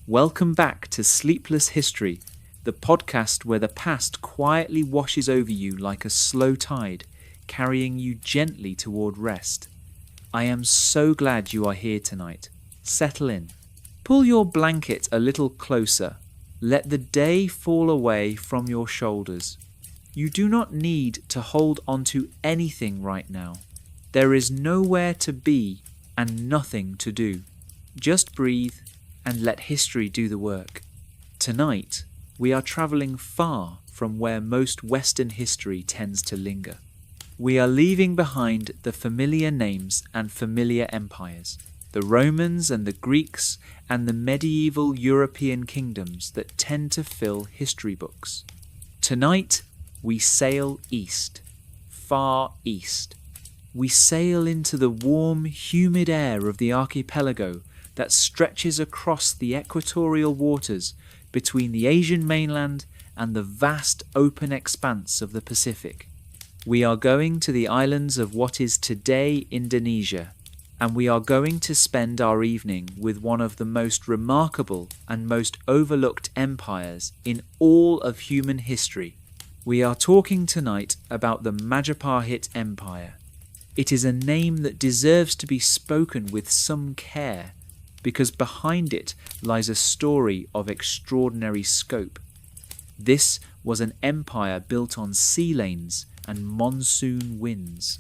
Welcome back to Sleepless History, the podcast where the past quietly washes over you like a slow tide, carrying you gently toward rest. I am so glad you are here tonight. Settle in. Pull your blanket a little closer. Let the day fall away from your shoulders. You do not need to hold onto anything right now. There is nowhere to be and nothing to do. Just breathe and let history do the work. Tonight, we are travelling far from where most Western history tends to linger. We are leaving behind the familiar names and familiar empires, the Romans and the Greeks and the medieval European kingdoms that tend to fill history books. Tonight, we sail east, far east. We sail into the warm, humid air of the archipelago that stretches across the equatorial waters between the Asian mainland and the vast open expanse of the Pacific. We are going to the islands of what is today Indonesia, and we are going to spend our evening with one of the most remarkable and most overlooked empires in all of human history. We are talking tonight about the Majapahit Empire. It is a name that deserves to be spoken with some care, because behind it lies a story of extraordinary scope. This was an empire built on sea lanes and monsoon winds.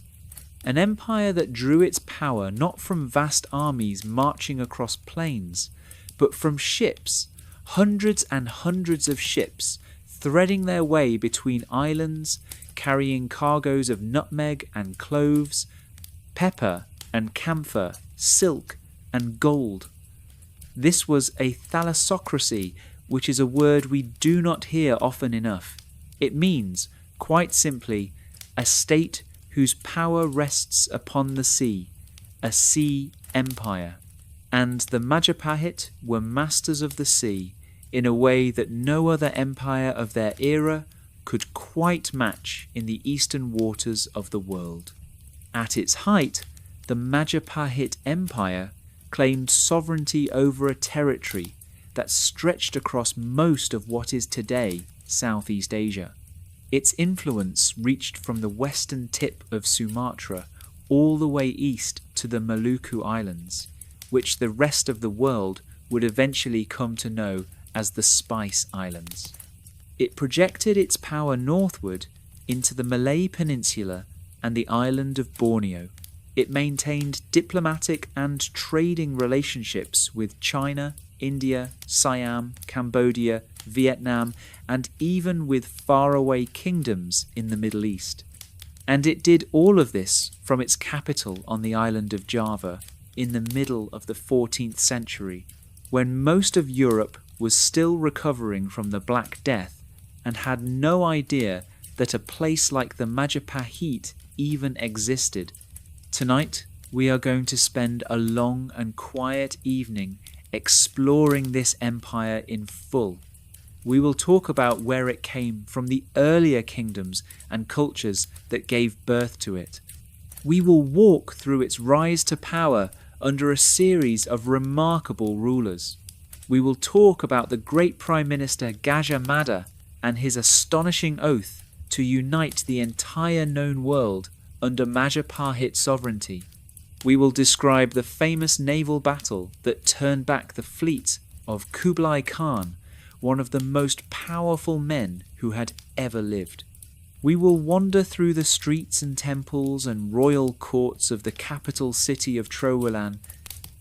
An empire that drew its power not from vast armies marching across plains, but from ships, hundreds and hundreds of ships, threading their way between islands, carrying cargoes of nutmeg and cloves, pepper and camphor, silk and gold. This was a thalassocracy, which is a word we do not hear often enough. It means, quite simply, a state whose power rests upon the sea, a sea empire. And the Majapahit were masters of the sea in a way that no other empire of their era could quite match in the eastern waters of the world. At its height, the Majapahit Empire claimed sovereignty over a territory that stretched across most of what is today Southeast Asia. Its influence reached from the western tip of Sumatra all the way east to the Maluku Islands, which the rest of the world would eventually come to know as the Spice Islands. It projected its power northward into the Malay Peninsula and the island of Borneo. It maintained diplomatic and trading relationships with China, India, Siam, Cambodia, Vietnam, and even with faraway kingdoms in the Middle East. And it did all of this from its capital on the island of Java in the middle of the 14th century, when most of Europe was still recovering from the Black Death and had no idea that a place like the Majapahit even existed. Tonight, we are going to spend a long and quiet evening exploring this empire in full. We will talk about where it came from, the earlier kingdoms and cultures that gave birth to it. We will walk through its rise to power under a series of remarkable rulers. We will talk about the great Prime Minister Gajah Mada and his astonishing oath to unite the entire known world under Majapahit sovereignty. We will describe the famous naval battle that turned back the fleet of Kublai Khan, one of the most powerful men who had ever lived. We will wander through the streets and temples and royal courts of the capital city of Trowulan,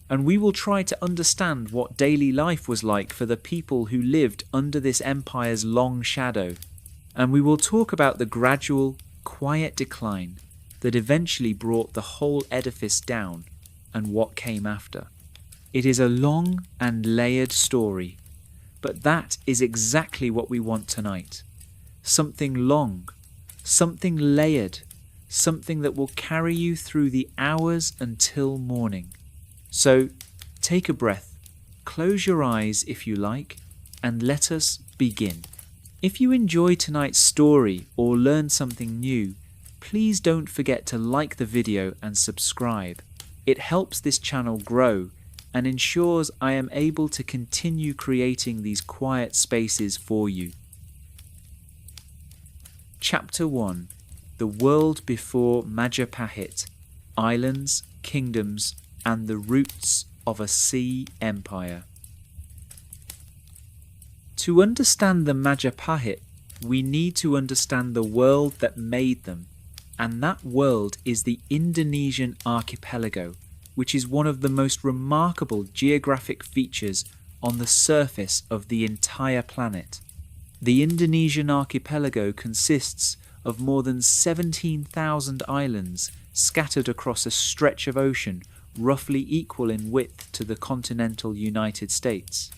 and we will try to understand what daily life was like for the people who lived under this empire's long shadow. And we will talk about the gradual, quiet decline that eventually brought the whole edifice down and what came after. It is a long and layered story, but that is exactly what we want tonight. Something long, something layered, something that will carry you through the hours until morning. So take a breath, close your eyes if you like, and let us begin. If you enjoy tonight's story or learn something new, please don't forget to like the video and subscribe. It helps this channel grow and ensures I am able to continue creating these quiet spaces for you. Chapter 1. The World Before Majapahit, Islands, Kingdoms, and the Roots of a Sea Empire. To understand the Majapahit, we need to understand the world that made them, and that world is the Indonesian archipelago, which is one of the most remarkable geographic features on the surface of the entire planet. The Indonesian archipelago consists of more than 17,000 islands scattered across a stretch of ocean roughly equal in width to the continental United States.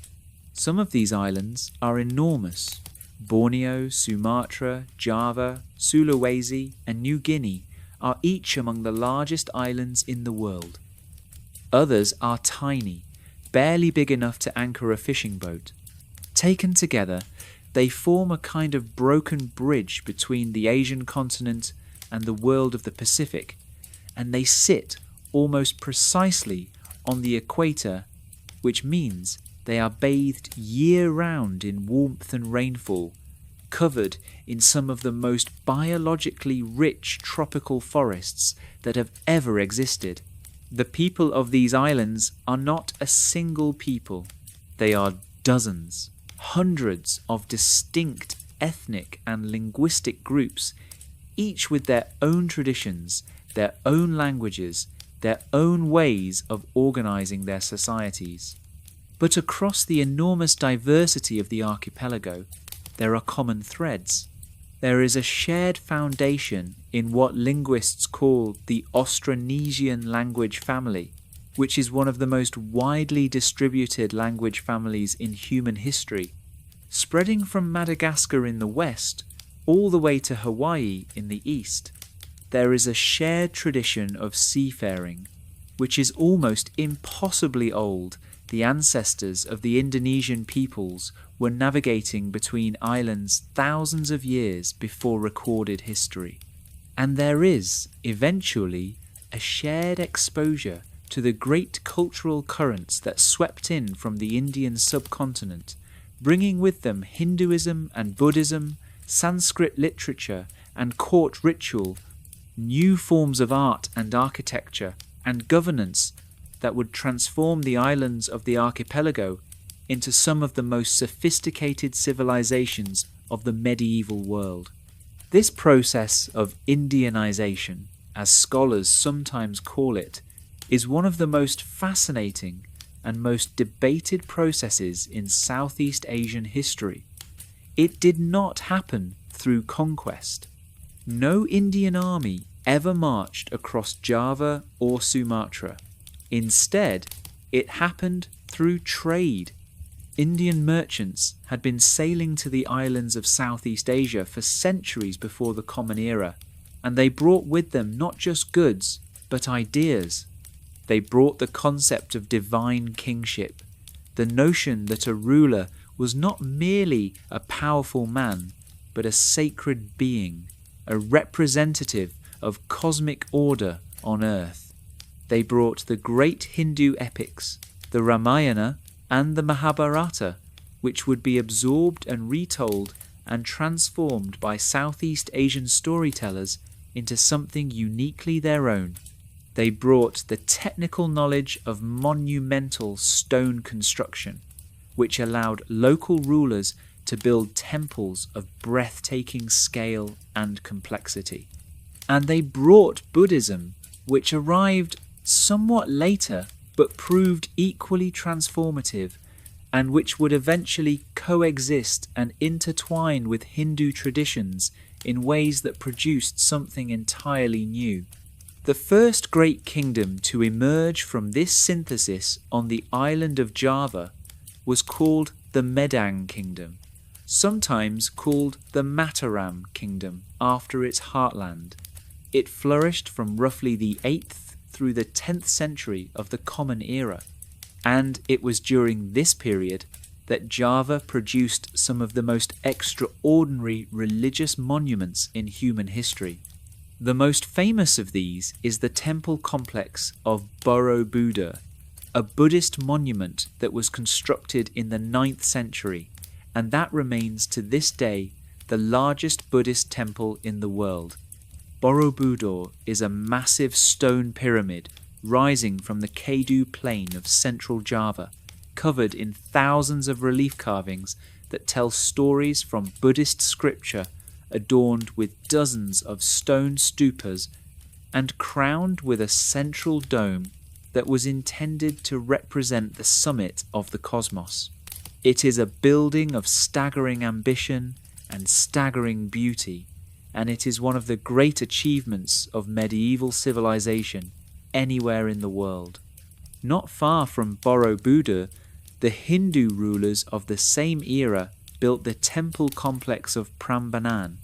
Some of these islands are enormous. Borneo, Sumatra, Java, Sulawesi, and New Guinea are each among the largest islands in the world. Others are tiny, barely big enough to anchor a fishing boat. Taken together, they form a kind of broken bridge between the Asian continent and the world of the Pacific, and they sit almost precisely on the equator, which means they are bathed year-round in warmth and rainfall, covered in some of the most biologically rich tropical forests that have ever existed. The people of these islands are not a single people. They are dozens, hundreds of distinct ethnic and linguistic groups, each with their own traditions, their own languages, their own ways of organizing their societies. But across the enormous diversity of the archipelago, there are common threads. There is a shared foundation in what linguists call the Austronesian language family, which is one of the most widely distributed language families in human history. Spreading from Madagascar in the west all the way to Hawaii in the east, there is a shared tradition of seafaring, which is almost impossibly old. The ancestors of the Indonesian peoples were navigating between islands thousands of years before recorded history. And there is, eventually, a shared exposure to the great cultural currents that swept in from the Indian subcontinent, bringing with them Hinduism and Buddhism, Sanskrit literature and court ritual, new forms of art and architecture, and governance that would transform the islands of the archipelago into some of the most sophisticated civilizations of the medieval world. This process of Indianization, as scholars sometimes call it, is one of the most fascinating and most debated processes in Southeast Asian history. It did not happen through conquest. No Indian army ever marched across Java or Sumatra. Instead, it happened through trade. Indian merchants had been sailing to the islands of Southeast Asia for centuries before the Common Era, and they brought with them not just goods, but ideas. They brought the concept of divine kingship, the notion that a ruler was not merely a powerful man, but a sacred being, a representative of cosmic order on earth. They brought the great Hindu epics, the Ramayana and the Mahabharata, which would be absorbed and retold and transformed by Southeast Asian storytellers into something uniquely their own. They brought the technical knowledge of monumental stone construction, which allowed local rulers to build temples of breathtaking scale and complexity. And they brought Buddhism, which arrived somewhat later but proved equally transformative, and which would eventually coexist and intertwine with Hindu traditions in ways that produced something entirely new. The first great kingdom to emerge from this synthesis on the island of Java was called the Medang Kingdom, sometimes called the Mataram Kingdom after its heartland. It flourished from roughly the 8th through the 10th century of the Common Era, and it was during this period that Java produced some of the most extraordinary religious monuments in human history. The most famous of these is the temple complex of Borobudur, a Buddhist monument that was constructed in the 9th century, and that remains to this day the largest Buddhist temple in the world. Borobudur is a massive stone pyramid rising from the Kedu plain of central Java, covered in thousands of relief carvings that tell stories from Buddhist scripture, adorned with dozens of stone stupas and crowned with a central dome that was intended to represent the summit of the cosmos. It is a building of staggering ambition and staggering beauty, and it is one of the great achievements of medieval civilization anywhere in the world. Not far from Borobudur, the Hindu rulers of the same era built the temple complex of Prambanan,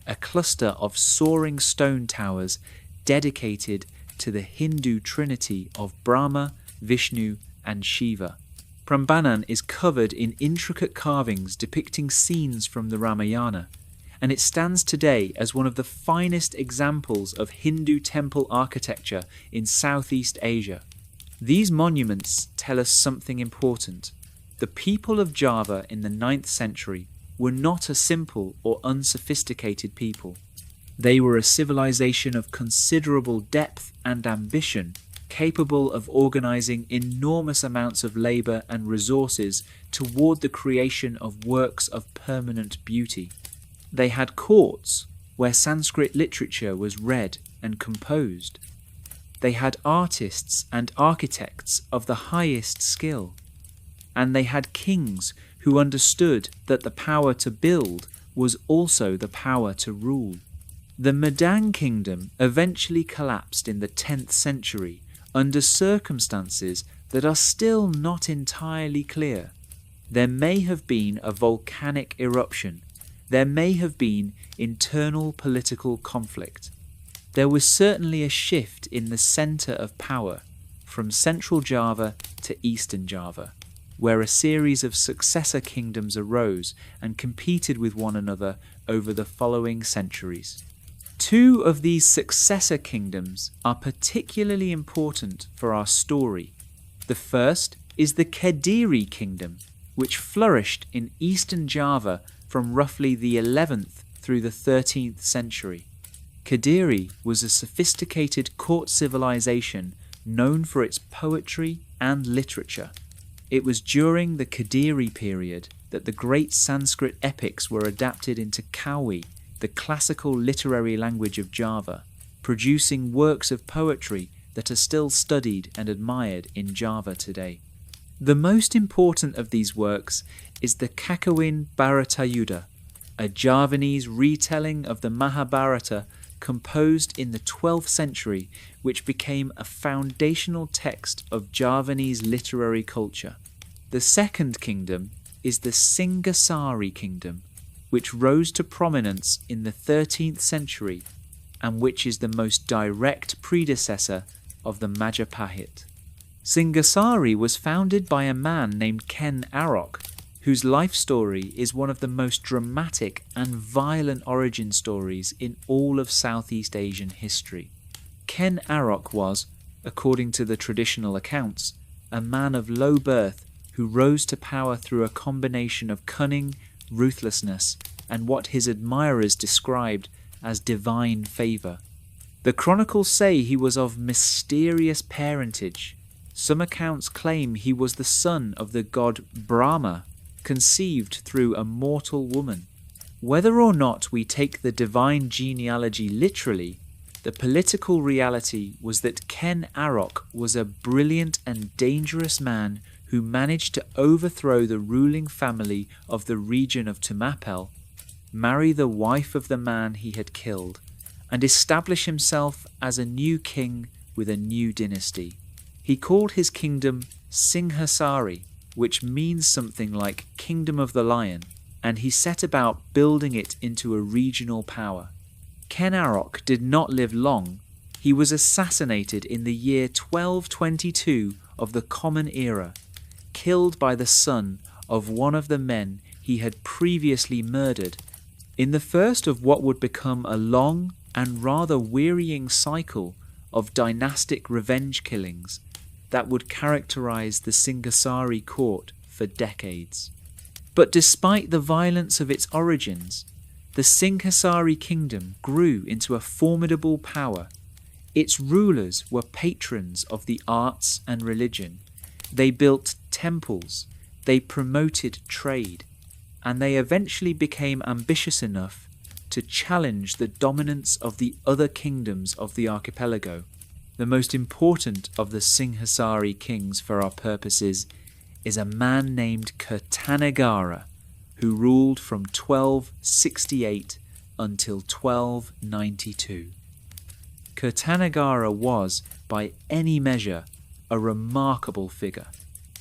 a cluster of soaring stone towers dedicated to the Hindu trinity of Brahma, Vishnu and Shiva. Prambanan is covered in intricate carvings depicting scenes from the Ramayana, and it stands today as one of the finest examples of Hindu temple architecture in Southeast Asia. These monuments tell us something important. The people of Java in the 9th century were not a simple or unsophisticated people. They were a civilization of considerable depth and ambition, capable of organizing enormous amounts of labor and resources toward the creation of works of permanent beauty. They had courts where Sanskrit literature was read and composed. They had artists and architects of the highest skill. And they had kings who understood that the power to build was also the power to rule. The Madang kingdom eventually collapsed in the 10th century under circumstances that are still not entirely clear. There may have been a volcanic eruption. There may have been internal political conflict. There was certainly a shift in the centre of power from Central Java to Eastern Java, where a series of successor kingdoms arose and competed with one another over the following centuries. Two of these successor kingdoms are particularly important for our story. The first is the Kediri kingdom, which flourished in Eastern Java from roughly the 11th through the 13th century. Kediri was a sophisticated court civilization known for its poetry and literature. It was during the Kediri period that the great Sanskrit epics were adapted into Kawi, the classical literary language of Java, producing works of poetry that are still studied and admired in Java today. The most important of these works is the Kakawin Bharatayuddha, a Javanese retelling of the Mahabharata composed in the 12th century, which became a foundational text of Javanese literary culture. The second kingdom is the Singasari kingdom, which rose to prominence in the 13th century and which is the most direct predecessor of the Majapahit. Singasari was founded by a man named Ken Arok, whose life story is one of the most dramatic and violent origin stories in all of Southeast Asian history. Ken Arok was, according to the traditional accounts, a man of low birth who rose to power through a combination of cunning, ruthlessness, and what his admirers described as divine favour. The chronicles say he was of mysterious parentage. Some accounts claim he was the son of the god Brahma, conceived through a mortal woman. Whether or not we take the divine genealogy literally, the political reality was that Ken Arok was a brilliant and dangerous man who managed to overthrow the ruling family of the region of Tumapel, marry the wife of the man he had killed, and establish himself as a new king with a new dynasty. He called his kingdom Singhasari, which means something like Kingdom of the Lion, and he set about building it into a regional power. Ken Arok did not live long. He was assassinated in the year 1222 of the Common Era, killed by the son of one of the men he had previously murdered, in the first of what would become a long and rather wearying cycle of dynastic revenge killings. that would characterize the Singhasari court for decades. But despite the violence of its origins, the Singhasari kingdom grew into a formidable power. Its rulers were patrons of the arts and religion. They built temples, they promoted trade, and they eventually became ambitious enough to challenge the dominance of the other kingdoms of the archipelago. The most important of the Singhasari kings for our purposes is a man named Kertanegara, who ruled from 1268 until 1292. Kertanegara was, by any measure, a remarkable figure.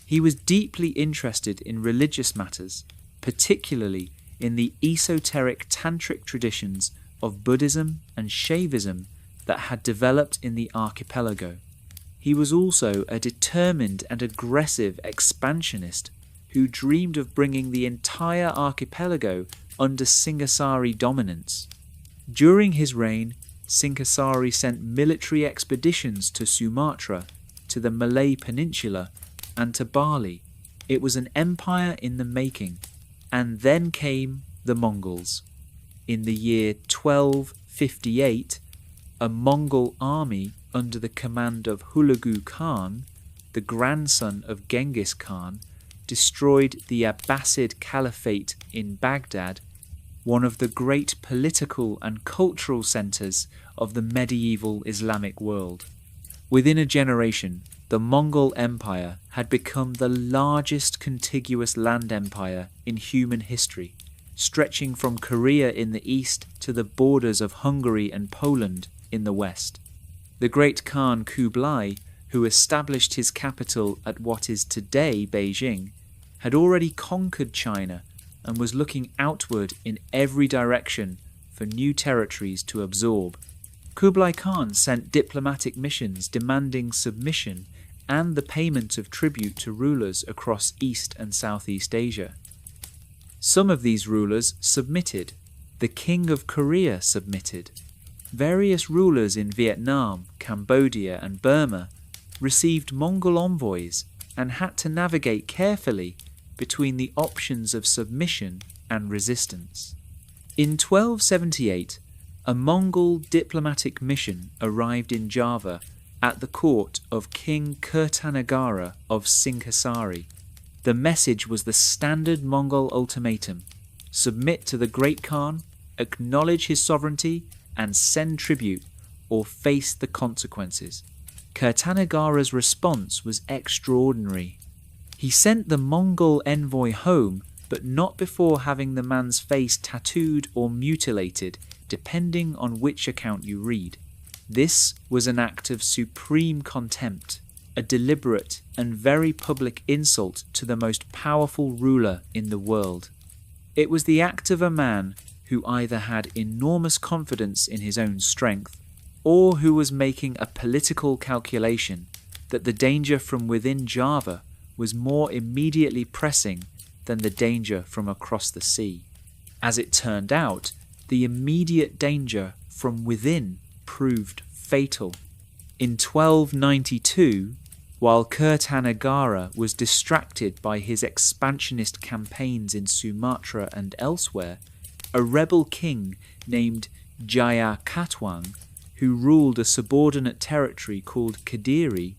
He was deeply interested in religious matters, particularly in the esoteric tantric traditions of Buddhism and Shaivism that had developed in the archipelago. He was also a determined and aggressive expansionist who dreamed of bringing the entire archipelago under Singhasari dominance. During his reign, Singhasari sent military expeditions to Sumatra, to the Malay Peninsula, and to Bali. It was an empire in the making. And then came the Mongols. In the year 1258, a Mongol army under the command of Hulagu Khan, the grandson of Genghis Khan, destroyed the Abbasid Caliphate in Baghdad, one of the great political and cultural centres of the medieval Islamic world. Within a generation, the Mongol Empire had become the largest contiguous land empire in human history, stretching from Korea in the east to the borders of Hungary and Poland in the west. The great Khan Kublai, who established his capital at what is today Beijing, had already conquered China and was looking outward in every direction for new territories to absorb. Kublai Khan sent diplomatic missions demanding submission and the payment of tribute to rulers across East and Southeast Asia. Some of these rulers submitted. The King of Korea submitted. Various rulers in Vietnam, Cambodia and Burma received Mongol envoys and had to navigate carefully between the options of submission and resistance. In 1278, a Mongol diplomatic mission arrived in Java at the court of King Kertanegara of Singhasari. The message was the standard Mongol ultimatum: submit to the Great Khan, acknowledge his sovereignty, and send tribute, or face the consequences. Kertanegara's response was extraordinary. He sent the Mongol envoy home, but not before having the man's face tattooed or mutilated, depending on which account you read. This was an act of supreme contempt, a deliberate and very public insult to the most powerful ruler in the world. It was the act of a man who either had enormous confidence in his own strength, or who was making a political calculation that the danger from within Java was more immediately pressing than the danger from across the sea. As it turned out, the immediate danger from within proved fatal. In 1292, while Kertanegara was distracted by his expansionist campaigns in Sumatra and elsewhere, a rebel king named Jaya Katwang, who ruled a subordinate territory called Kadiri,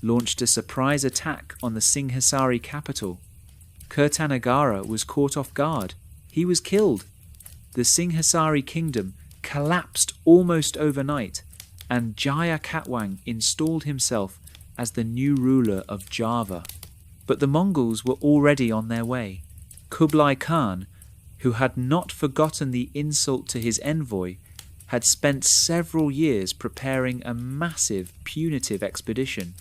launched a surprise attack on the Singhasari capital. Kertanegara was caught off guard. He was killed. The Singhasari kingdom collapsed almost overnight, and Jaya Katwang installed himself as the new ruler of Java. But the Mongols were already on their way. Kublai Khan, who had not forgotten the insult to his envoy, had spent several years preparing a massive punitive expedition.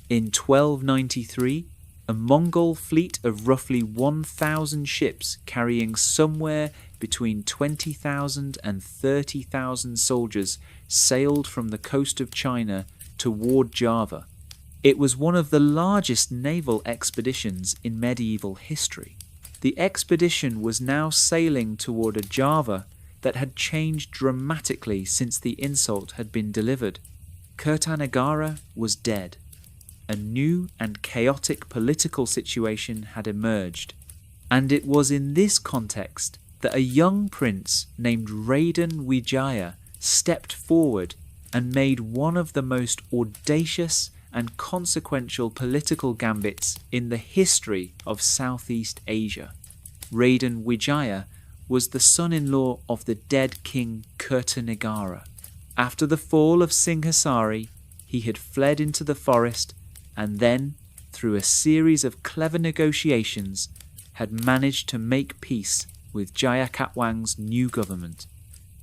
In 1293, a Mongol fleet of roughly 1,000 ships carrying somewhere between 20,000 and 30,000 soldiers sailed from the coast of China toward Java. It was one of the largest naval expeditions in medieval history. The expedition was now sailing toward a Java that had changed dramatically since the insult had been delivered. Kertanegara was dead. a new and chaotic political situation had emerged, and it was in this context that a young prince named Raden Wijaya stepped forward and made one of the most audacious and consequential political gambits in the history of Southeast Asia. Raden Wijaya was the son-in-law of the dead king Kertanegara. After the fall of Singhasari, he had fled into the forest and then, through a series of clever negotiations, had managed to make peace with Jayakatwang's new government.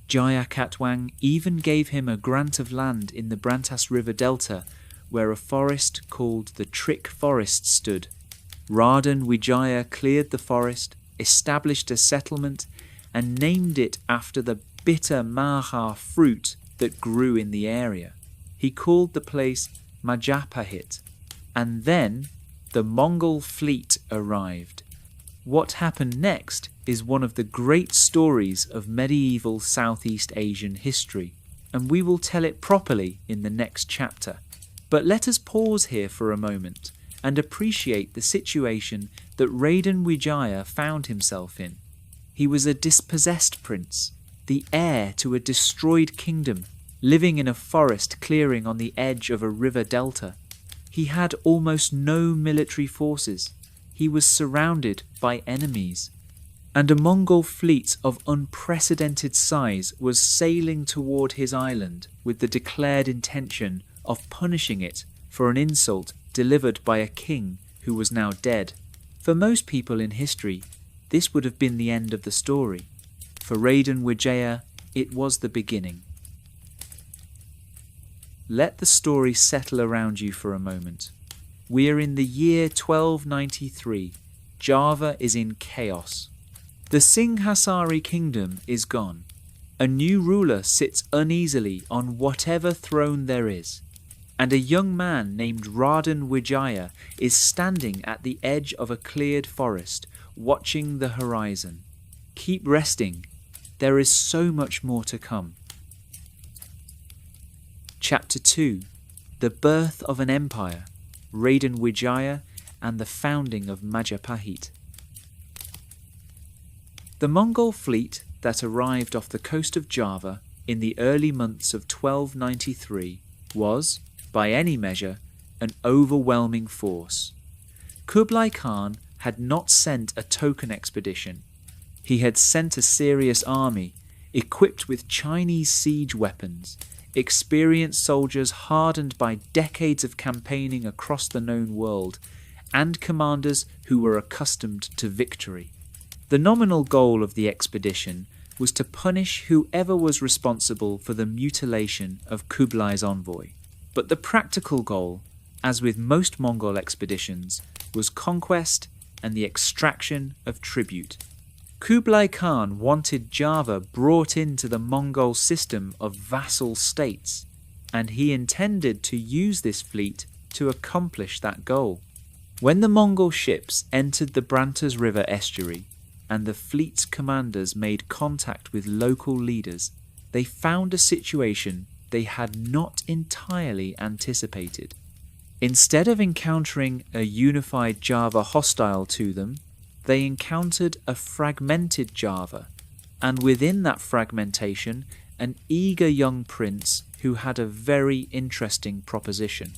Jayakatwang even gave him a grant of land in the Brantas River Delta, where a forest called the Trick Forest stood. Raden Wijaya cleared the forest, established a settlement, and named it after the bitter maha fruit that grew in the area. He called the place Majapahit, and then the Mongol fleet arrived. What happened next is one of the great stories of medieval Southeast Asian history, and we will tell it properly in the next chapter. But let us pause here for a moment and appreciate the situation that Raden Wijaya found himself in. He was a dispossessed prince, the heir to a destroyed kingdom, living in a forest clearing on the edge of a river delta. He had almost no military forces. He was surrounded by enemies, and a Mongol fleet of unprecedented size was sailing toward his island with the declared intention of punishing it for an insult delivered by a king who was now dead. For most people in history, this would have been the end of the story. For Raden Wijaya, it was the beginning. Let the story settle around you for a moment. We are in the year 1293. Java is in chaos. The Singhasari kingdom is gone. A new ruler sits uneasily on whatever throne there is, and a young man named Raden Wijaya is standing at the edge of a cleared forest, watching the horizon. Keep resting. There is so much more to come. Chapter 2. The Birth of an Empire, Raden Wijaya and the Founding of Majapahit. The Mongol fleet that arrived off the coast of Java in the early months of 1293 was, by any measure, an overwhelming force. Kublai Khan had not sent a token expedition. He had sent a serious army, equipped with Chinese siege weapons, experienced soldiers hardened by decades of campaigning across the known world, and commanders who were accustomed to victory. The nominal goal of the expedition was to punish whoever was responsible for the mutilation of Kublai's envoy. But the practical goal, as with most Mongol expeditions, was conquest and the extraction of tribute. Kublai Khan wanted Java brought into the Mongol system of vassal states, and he intended to use this fleet to accomplish that goal. When the Mongol ships entered the Brantas River estuary, and the fleet's commanders made contact with local leaders, they found a situation they had not entirely anticipated. Instead of encountering a unified Java hostile to them, they encountered a fragmented Java, and within that fragmentation, an eager young prince who had a very interesting proposition.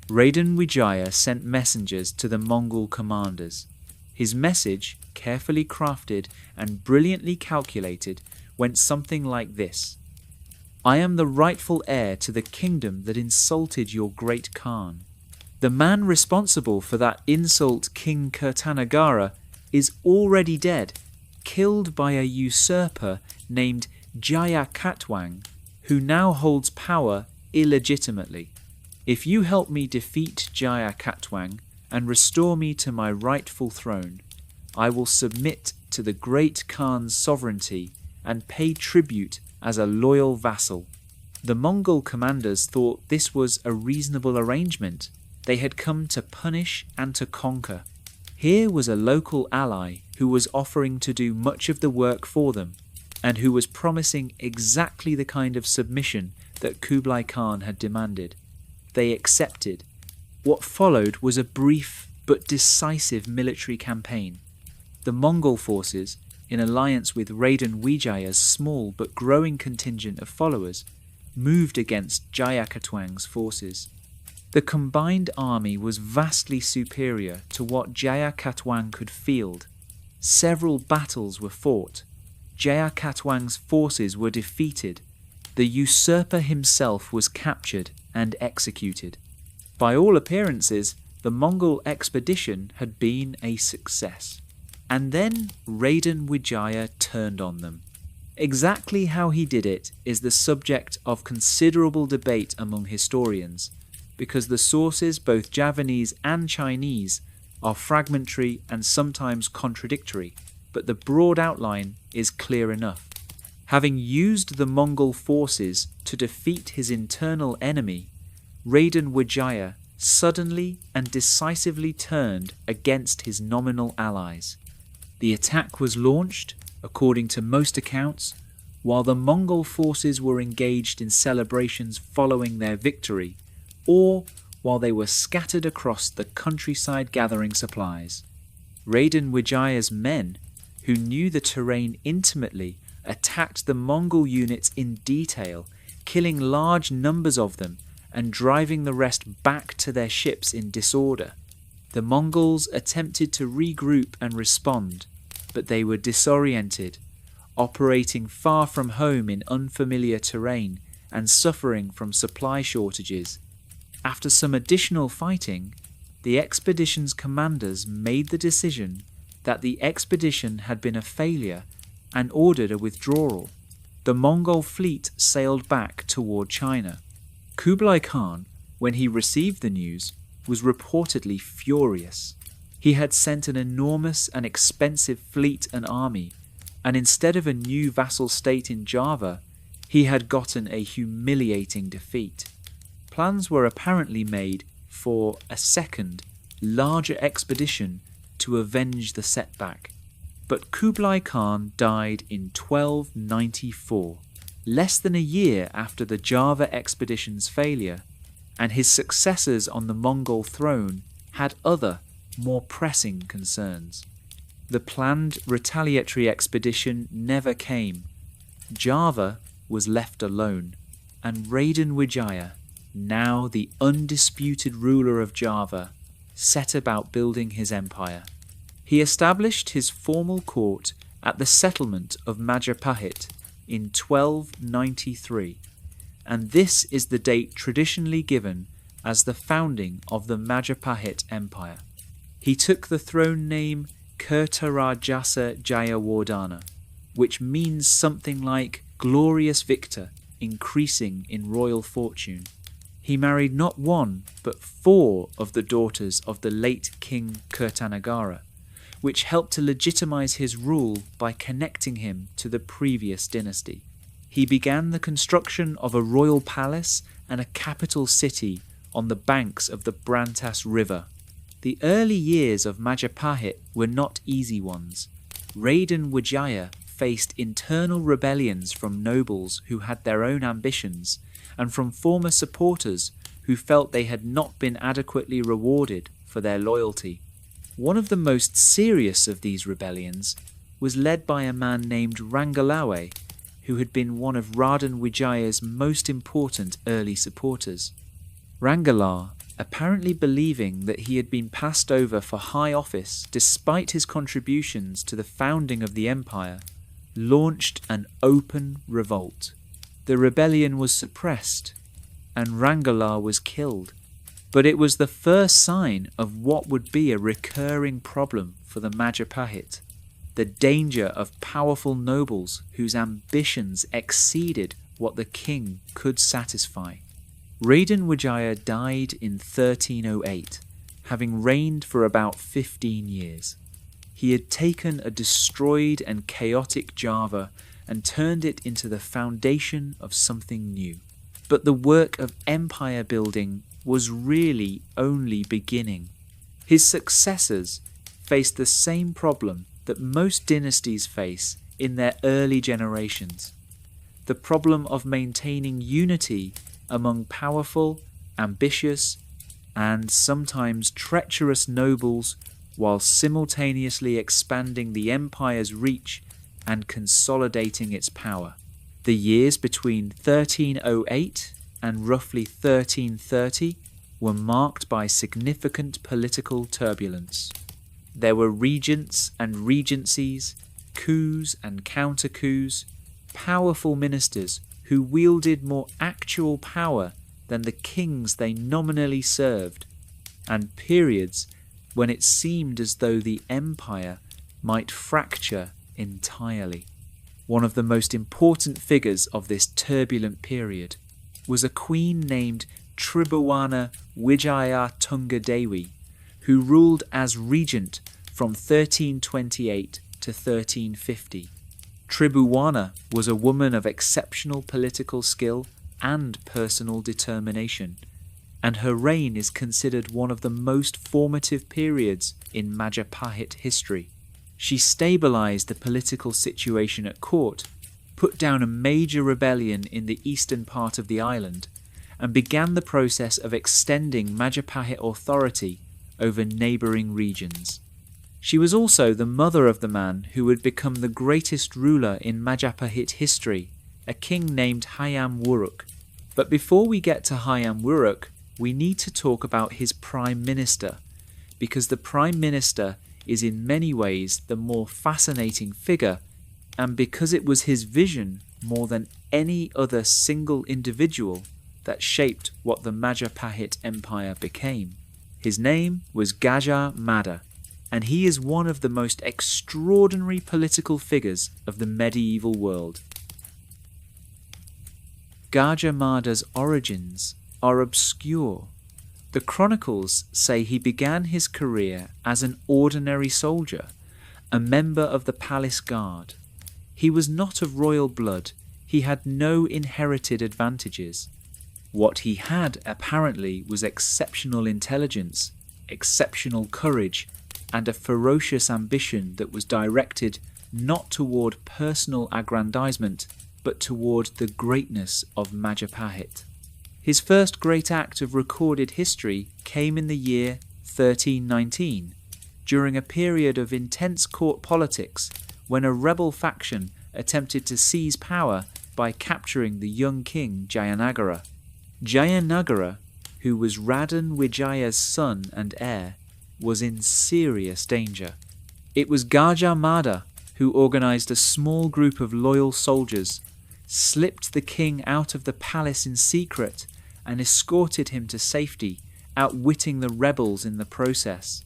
Raden Wijaya sent messengers to the Mongol commanders. His message, carefully crafted and brilliantly calculated, went something like this: I am the rightful heir to the kingdom that insulted your great Khan. The man responsible for that insult, King Kertanegara, is already dead, killed by a usurper named Jayakatwang, who now holds power illegitimately. If you help me defeat Jayakatwang and restore me to my rightful throne, I will submit to the great Khan's sovereignty and pay tribute as a loyal vassal. The Mongol commanders thought this was a reasonable arrangement. They had come to punish and to conquer. Here was a local ally who was offering to do much of the work for them, and who was promising exactly the kind of submission that Kublai Khan had demanded. They accepted, What followed was a brief but decisive military campaign. The Mongol forces, in alliance with Raden Wijaya's small but growing contingent of followers, moved against Jayakatwang's forces. The combined army was vastly superior to what Jayakatwang could field. Several battles were fought. Jayakatwang's forces were defeated. The usurper himself was captured and executed. By all appearances, the Mongol expedition had been a success. And then Raden Wijaya turned on them. Exactly how he did it is the subject of considerable debate among historians, because the sources, both Javanese and Chinese, are fragmentary and sometimes contradictory, but the broad outline is clear enough. Having used the Mongol forces to defeat his internal enemy, Raden Wijaya suddenly and decisively turned against his nominal allies. The attack was launched, according to most accounts, while the Mongol forces were engaged in celebrations following their victory, or while they were scattered across the countryside gathering supplies. Raden Wijaya's men, who knew the terrain intimately, attacked the Mongol units in detail, killing large numbers of them and driving the rest back to their ships in disorder. The Mongols attempted to regroup and respond, but they were disoriented, operating far from home in unfamiliar terrain and suffering from supply shortages. After some additional fighting, the expedition's commanders made the decision that the expedition had been a failure and ordered a withdrawal. The Mongol fleet sailed back toward China. Kublai Khan, when he received the news, was reportedly furious. He had sent an enormous and expensive fleet and army, and instead of a new vassal state in Java, he had gotten a humiliating defeat. Plans were apparently made for a second, larger expedition to avenge the setback. But Kublai Khan died in 1294, less than a year after the Java expedition's failure, and his successors on the Mongol throne had other, more pressing concerns. The planned retaliatory expedition never came. Java was left alone, and Raden Wijaya, now the undisputed ruler of Java, set about building his empire. He established his formal court at the settlement of Majapahit in 1293, and this is the date traditionally given as the founding of the Majapahit Empire. He took the throne name Kertarajasa Jayawardhana, which means something like glorious victor, increasing in royal fortune. He married not one, but 4 of the daughters of the late King Kertanagara, which helped to legitimize his rule by connecting him to the previous dynasty. He began the construction of a royal palace and a capital city on the banks of the Brantas River. The early years of Majapahit were not easy ones. Raden Wijaya faced internal rebellions from nobles who had their own ambitions, and from former supporters who felt they had not been adequately rewarded for their loyalty. One of the most serious of these rebellions was led by a man named Rangalawe, who had been one of Raden Wijaya's most important early supporters. Rangala, apparently believing that he had been passed over for high office despite his contributions to the founding of the empire, launched an open revolt. The rebellion was suppressed, and Rangala was killed. But it was the first sign of what would be a recurring problem for the Majapahit, the danger of powerful nobles whose ambitions exceeded what the king could satisfy. Raden Wijaya died in 1308, having reigned for about 15 years. He had taken a destroyed and chaotic Java and turned it into the foundation of something new. But the work of empire building was really only beginning. His successors faced the same problem that most dynasties face in their early generations: the problem of maintaining unity among powerful, ambitious, and sometimes treacherous nobles, while simultaneously expanding the empire's reach and consolidating its power. The years between 1308 and roughly 1330 were marked by significant political turbulence. There were regents and regencies, coups and counter-coups, powerful ministers who wielded more actual power than the kings they nominally served, and periods when it seemed as though the empire might fracture entirely. One of the most important figures of this turbulent period was a queen named Trowulan Wijaya Tunggadewi, who ruled as regent from 1328 to 1350. Trowulan was a woman of exceptional political skill and personal determination, and her reign is considered one of the most formative periods in Majapahit history. She stabilized the political situation at court, put down a major rebellion in the eastern part of the island, and began the process of extending Majapahit authority over neighbouring regions. She was also the mother of the man who would become the greatest ruler in Majapahit history, a king named Hayam Wuruk. But before we get to Hayam Wuruk, we need to talk about his Prime Minister, because the Prime Minister is in many ways the more fascinating figure, and because it was his vision more than any other single individual that shaped what the Majapahit Empire became. His name was Gajah Mada, and he is one of the most extraordinary political figures of the medieval world. Gajah Mada's origins are obscure. The chronicles say he began his career as an ordinary soldier, a member of the palace guard. He was not of royal blood, he had no inherited advantages. What he had apparently was exceptional intelligence, exceptional courage, and a ferocious ambition that was directed not toward personal aggrandizement, but toward the greatness of Majapahit. His first great act of recorded history came in the year 1319, during a period of intense court politics when a rebel faction attempted to seize power by capturing the young king Jayanagara. Jayanagara, who was Raden Wijaya's son and heir, was in serious danger. It was Gajah Mada who organized a small group of loyal soldiers, slipped the king out of the palace in secret, and escorted him to safety, outwitting the rebels in the process.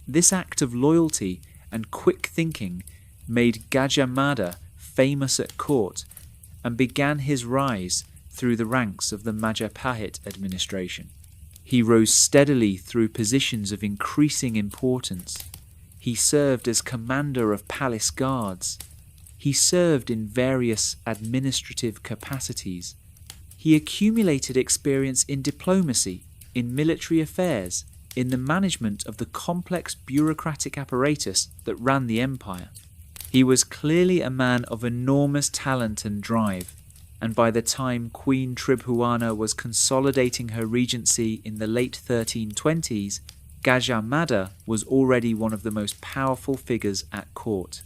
This act of loyalty and quick thinking made Gajah Mada famous at court and began his rise through the ranks of the Majapahit administration. He rose steadily through positions of increasing importance. He served as commander of palace guards. He served in various administrative capacities. He accumulated experience in diplomacy, in military affairs, in the management of the complex bureaucratic apparatus that ran the empire. He was clearly a man of enormous talent and drive, and by the time Queen Trowulan was consolidating her regency in the late 1320s, Gajah Mada was already one of the most powerful figures at court.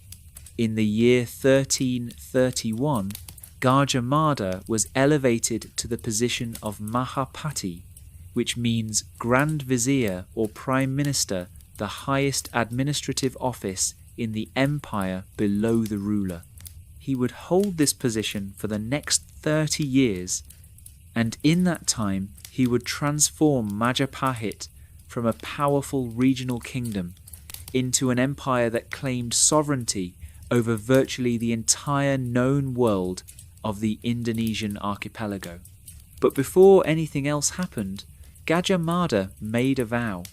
In the year 1331, Gajah Mada was elevated to the position of Mahapati, which means Grand Vizier or Prime Minister, the highest administrative office in the empire below the ruler. He would hold this position for the next 30 years, and in that time he would transform Majapahit from a powerful regional kingdom into an empire that claimed sovereignty over virtually the entire known world of the Indonesian archipelago. But before anything else happened, Gajah Mada made a vow,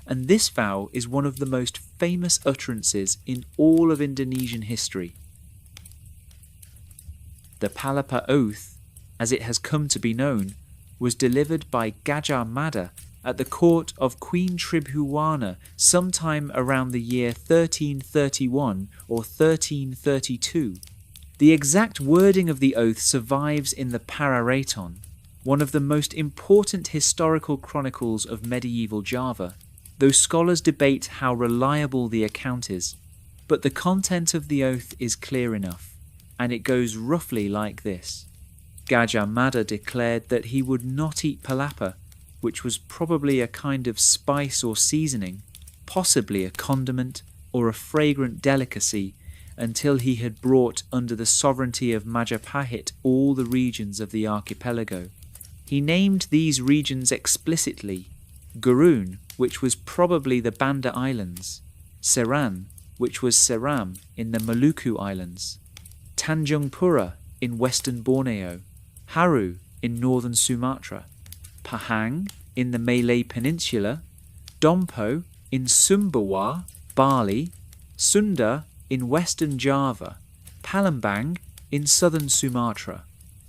and this vow is one of the most famous utterances in all of Indonesian history. The Palapa Oath, as it has come to be known, was delivered by Gajah Mada at the court of Queen Trowulan sometime around the year 1331 or 1332. The exact wording of the oath survives in the Narration, one of the most important historical chronicles of medieval Java, though scholars debate how reliable the account is. But the content of the oath is clear enough, and it goes roughly like this. Gajah Mada declared that he would not eat palapa, which was probably a kind of spice or seasoning, possibly a condiment or a fragrant delicacy, until he had brought under the sovereignty of Majapahit all the regions of the archipelago. He named these regions explicitly: Gurun, which was probably the Banda Islands; Seran, which was Seram in the Maluku Islands; Tanjung Pura in western Borneo; Haru in northern Sumatra; Pahang in the Malay Peninsula; Dompo in Sumbawa, Bali; Sunda in western Java; Palembang in southern Sumatra;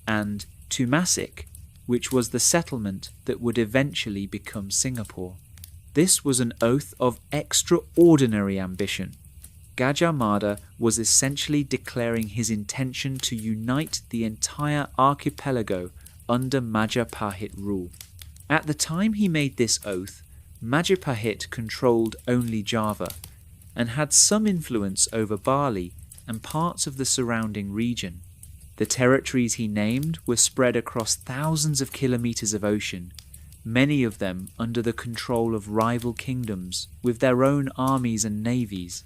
and Tumasik, which was the settlement that would eventually become Singapore. This was an oath of extraordinary ambition. Gajah Mada was essentially declaring his intention to unite the entire archipelago under Majapahit rule. At the time he made this oath, Majapahit controlled only Java, and had some influence over Bali and parts of the surrounding region. The territories he named were spread across thousands of kilometers of ocean, many of them under the control of rival kingdoms with their own armies and navies.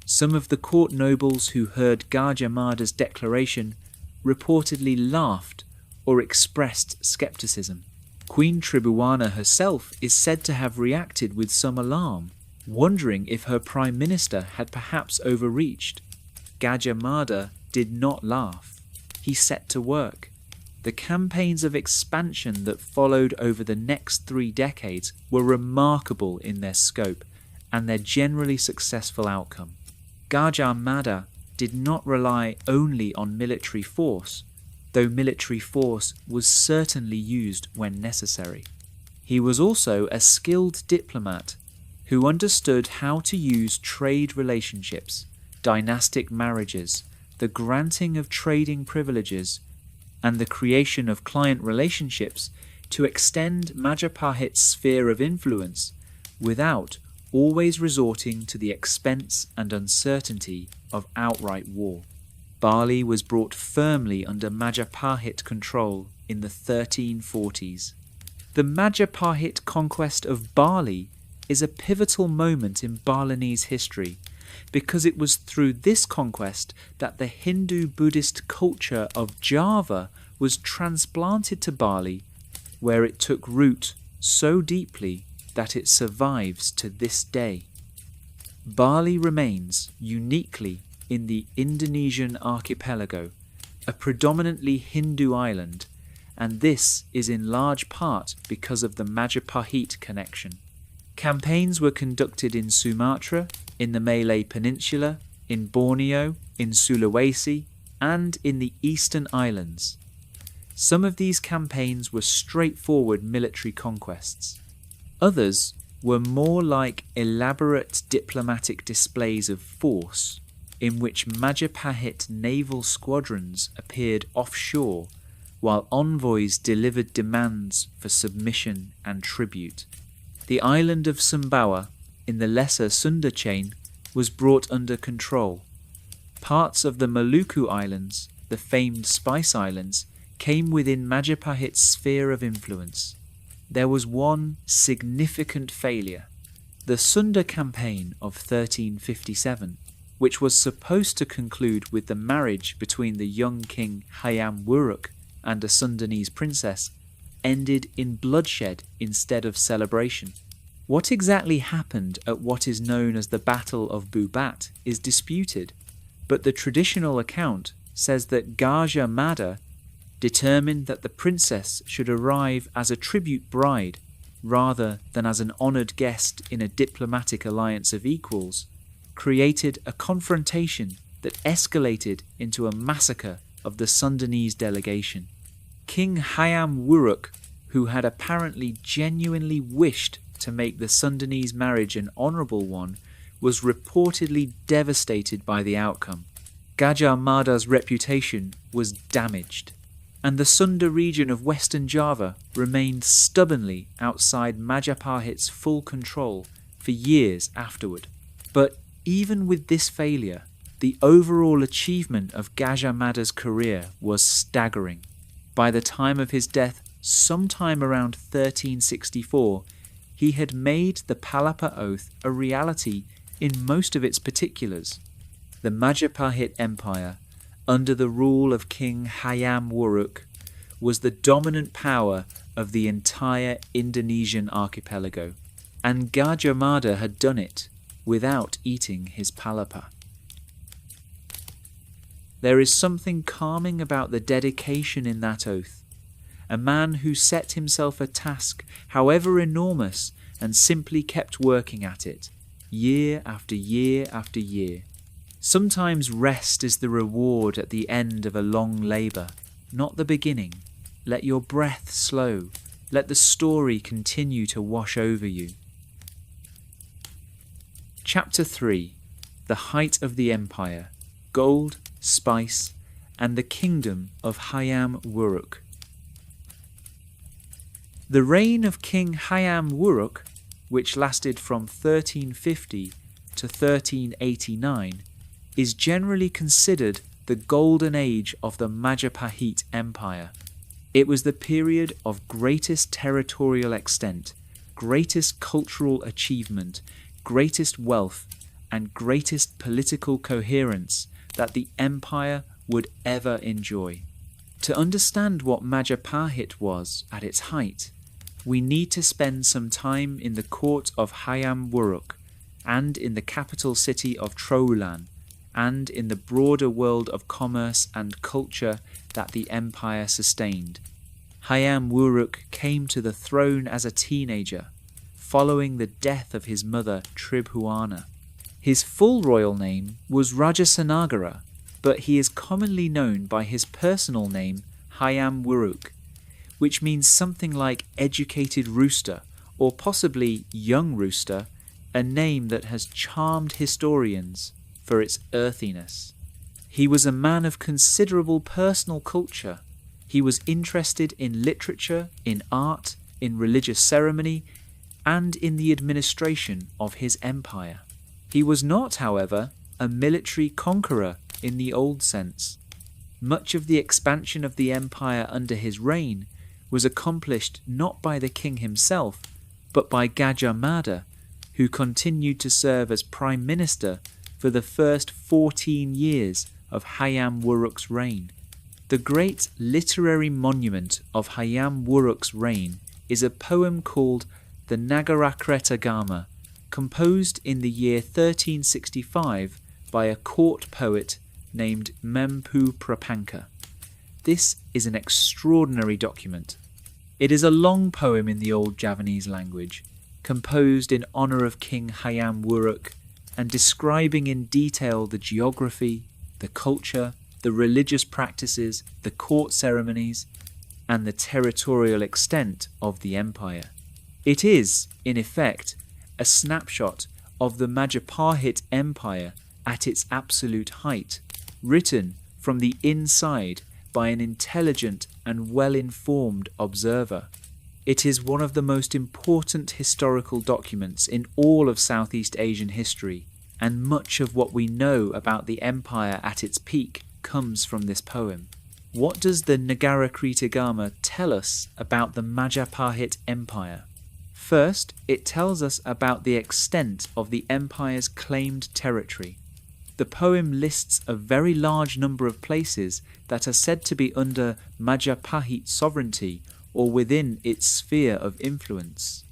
Some of the court nobles who heard Gajah Mada's declaration reportedly laughed or expressed skepticism. Queen Tribhuwana herself is said to have reacted with some alarm, wondering if her prime minister had perhaps overreached. Gajah Mada did not laugh. He set to work. The campaigns of expansion that followed over the next 3 decades were remarkable in their scope and their generally successful outcome. Gajah Mada did not rely only on military force, though military force was certainly used when necessary. He was also a skilled diplomat who understood how to use trade relationships, dynastic marriages, the granting of trading privileges, and the creation of client relationships to extend Majapahit's sphere of influence without always resorting to the expense and uncertainty of outright war. Bali was brought firmly under Majapahit control in the 1340s. The Majapahit conquest of Bali is a pivotal moment in Balinese history, because it was through this conquest that the Hindu-Buddhist culture of Java was transplanted to Bali, where it took root so deeply that it survives to this day. Bali remains uniquely in the Indonesian archipelago, a predominantly Hindu island, and this is in large part because of the Majapahit connection. Campaigns were conducted in Sumatra, in the Malay Peninsula, in Borneo, in Sulawesi, and in the Eastern Islands. Some of these campaigns were straightforward military conquests. Others were more like elaborate diplomatic displays of force, in which Majapahit naval squadrons appeared offshore, while envoys delivered demands for submission and tribute. The island of Sumbawa, in the lesser Sunda chain, was brought under control. Parts of the Maluku Islands, the famed Spice Islands, came within Majapahit's sphere of influence. There was one significant failure: the Sunda campaign of 1357, which was supposed to conclude with the marriage between the young King Hayam Wuruk and a Sundanese princess, ended in bloodshed instead of celebration. What exactly happened at what is known as the Battle of Bubat is disputed, but the traditional account says that Gajah Mada determined that the princess should arrive as a tribute bride rather than as an honoured guest in a diplomatic alliance of equals, created a confrontation that escalated into a massacre of the Sundanese delegation. King Hayam Wuruk, who had apparently genuinely wished to make the Sundanese marriage an honourable one, was reportedly devastated by the outcome. Gajah Mada's reputation was damaged. and the Sunda region of Western Java remained stubbornly outside Majapahit's full control for years afterward. But even with this failure, the overall achievement of Gajah Mada's career was staggering. By the time of his death, sometime around 1364, he had made the Palapa Oath a reality in most of its particulars. The Majapahit Empire, under the rule of King Hayam Wuruk, was the dominant power of the entire Indonesian archipelago, and Gajah Mada had done it without eating his palapa. There is something calming about the dedication in that oath. A man who set himself a task, however enormous, and simply kept working at it, year after year after year. Sometimes rest is the reward at the end of a long labour, not the beginning. Let your breath slow. Let the story continue to wash over you. Chapter 3. The Height of the Empire, Gold, Spice, and the Kingdom of Hayam Wuruk. The reign of King Hayam Wuruk, which lasted from 1350 to 1389, is generally considered the golden age of the Majapahit Empire. It was the period of greatest territorial extent, greatest cultural achievement, greatest wealth, and greatest political coherence that the empire would ever enjoy. To understand what Majapahit was at its height, we need to spend some time in the court of Hayam Wuruk, and in the capital city of Trowulan, and in the broader world of commerce and culture that the empire sustained. Hayam Wuruk came to the throne as a teenager, following the death of his mother Tribhuwana. His full royal name was Rajasanagara, but he is commonly known by his personal name Hayam Wuruk, which means something like educated rooster, or possibly young rooster, a name that has charmed historians for its earthiness. He was a man of considerable personal culture. He was interested in literature, in art, in religious ceremony, and in the administration of his empire. He was not, however, a military conqueror in the old sense. Much of the expansion of the empire under his reign was accomplished not by the king himself, but by Gajah Mada, who continued to serve as Prime Minister for the first 14 years of Hayam Wuruk's reign. The great literary monument of Hayam Wuruk's reign is a poem called the Nagarakretagama, composed in the year 1365 by a court poet named Mempu Prapanka. This is an extraordinary document. It is a long poem in the old Javanese language, composed in honour of King Hayam Wuruk, and describing in detail the geography, the culture, the religious practices, the court ceremonies, and the territorial extent of the empire. It is, in effect, a snapshot of the Majapahit Empire at its absolute height, written from the inside by an intelligent and well-informed observer. It is one of the most important historical documents in all of Southeast Asian history, and much of what we know about the empire at its peak comes from this poem. What does the Nagarakretagama tell us about the Majapahit Empire? First, it tells us about the extent of the empire's claimed territory. The poem lists a very large number of places that are said to be under Majapahit sovereignty or within its sphere of influence.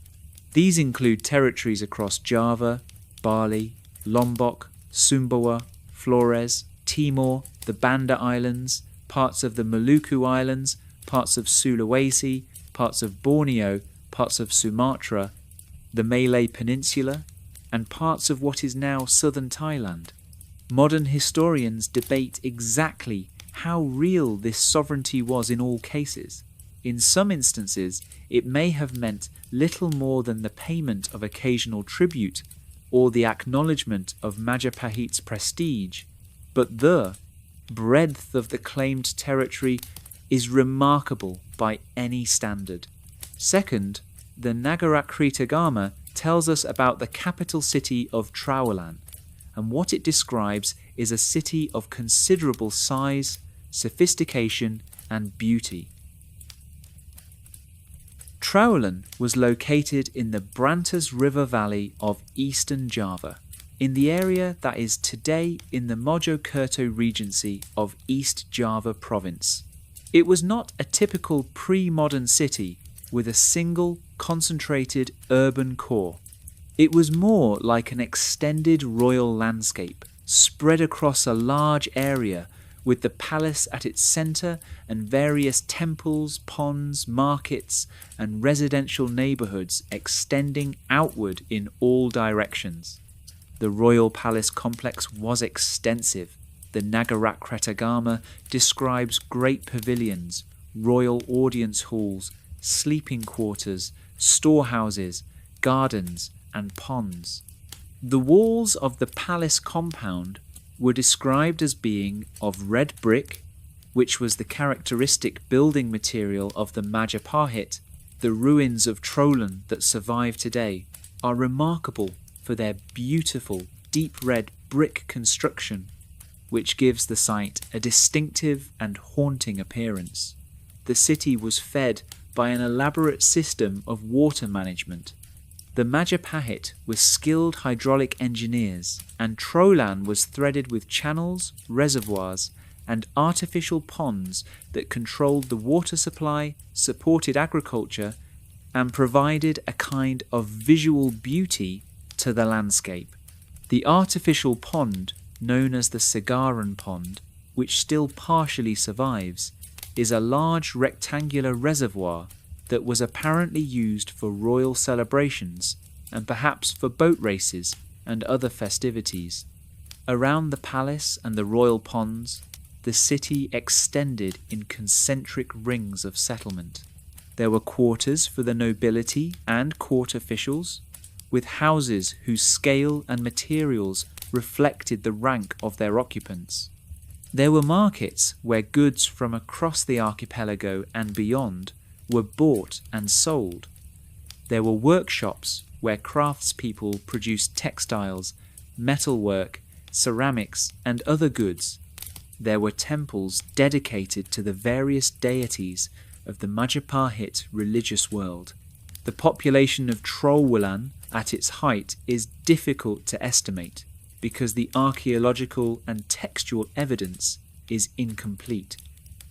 These include territories across Java, Bali, Lombok, Sumbawa, Flores, Timor, the Banda Islands, parts of the Maluku Islands, parts of Sulawesi, parts of Borneo, parts of Sumatra, the Malay Peninsula, and parts of what is now southern Thailand. Modern historians debate exactly how real this sovereignty was in all cases. In some instances, it may have meant little more than the payment of occasional tribute or the acknowledgement of Majapahit's prestige, but the breadth of the claimed territory is remarkable by any standard. Second, the Nagarakretagama tells us about the capital city of Trowulan, and what it describes is a city of considerable size, sophistication, and beauty. Trowulan was located in the Brantas River Valley of eastern Java, in the area that is today in the Mojokerto Regency of East Java Province. It was not a typical pre-modern city with a single concentrated urban core. It was more like an extended royal landscape spread across a large area, with the palace at its centre and various temples, ponds, markets and residential neighbourhoods extending outward in all directions. The royal palace complex was extensive. The Nagarakretagama describes great pavilions, royal audience halls, sleeping quarters, storehouses, gardens and ponds. The walls of the palace compound were described as being of red brick, which was the characteristic building material of the Majapahit. The ruins of Trowulan that survive today are remarkable for their beautiful deep red brick construction, which gives the site a distinctive and haunting appearance. The city was fed by an elaborate system of water management. The Majapahit were skilled hydraulic engineers, and Trowulan was threaded with channels, reservoirs, and artificial ponds that controlled the water supply, supported agriculture, and provided a kind of visual beauty to the landscape. The artificial pond, known as the Segaran Pond, which still partially survives, is a large rectangular reservoir that was apparently used for royal celebrations and perhaps for boat races and other festivities. Around the palace and the royal ponds, the city extended in concentric rings of settlement. There were quarters for the nobility and court officials, with houses whose scale and materials reflected the rank of their occupants. There were markets where goods from across the archipelago and beyond were bought and sold. There were workshops where craftspeople produced textiles, metalwork, ceramics, and other goods. There were temples dedicated to the various deities of the Majapahit religious world. The population of Trowulan at its height is difficult to estimate because the archaeological and textual evidence is incomplete.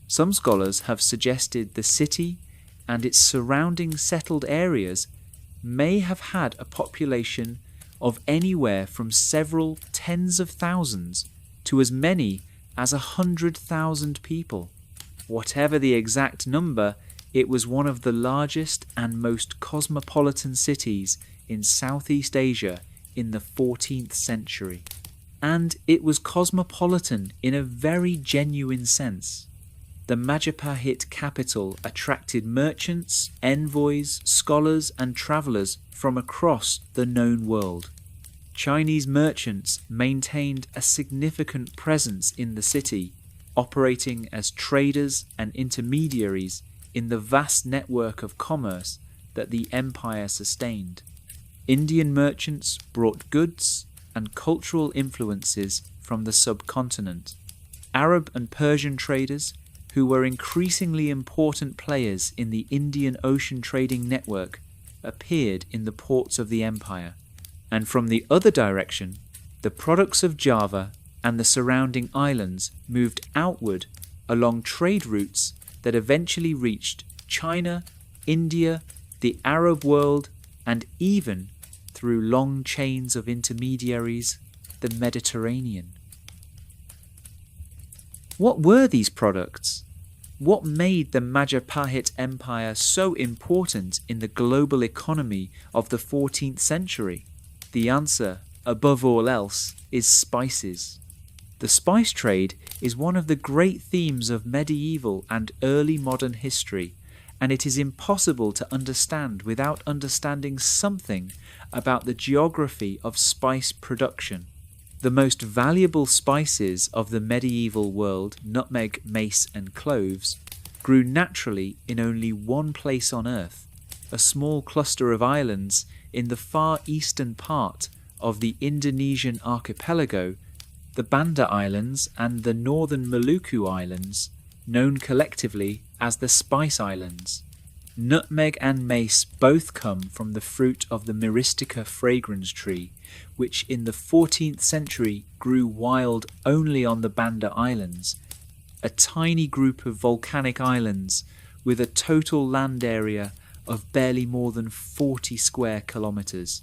Some scholars have suggested the city and its surrounding settled areas may have had a population of anywhere from several tens of thousands to as many as 100,000 people. Whatever the exact number, it was one of the largest and most cosmopolitan cities in Southeast Asia in the 14th century. And it was cosmopolitan in a very genuine sense. The Majapahit capital attracted merchants, envoys, scholars and travellers from across the known world. Chinese merchants maintained a significant presence in the city, operating as traders and intermediaries in the vast network of commerce that the empire sustained. Indian merchants brought goods and cultural influences from the subcontinent. Arab and Persian traders, who were increasingly important players in the Indian Ocean trading network, appeared in the ports of the empire. And from the other direction, the products of Java and the surrounding islands moved outward along trade routes that eventually reached China, India, the Arab world, and even, through long chains of intermediaries, the Mediterranean. What were these products? What made the Majapahit Empire so important in the global economy of the 14th century? The answer, above all else, is spices. The spice trade is one of the great themes of medieval and early modern history, and it is impossible to understand without understanding something about the geography of spice production. The most valuable spices of the medieval world, nutmeg, mace and cloves, grew naturally in only one place on Earth, a small cluster of islands in the far eastern part of the Indonesian archipelago, the Banda Islands and the northern Maluku Islands, known collectively as the Spice Islands. Nutmeg and mace both come from the fruit of the Myristica fragrance tree, which in the 14th century grew wild only on the Banda Islands, a tiny group of volcanic islands with a total land area of barely more than 40 square kilometres.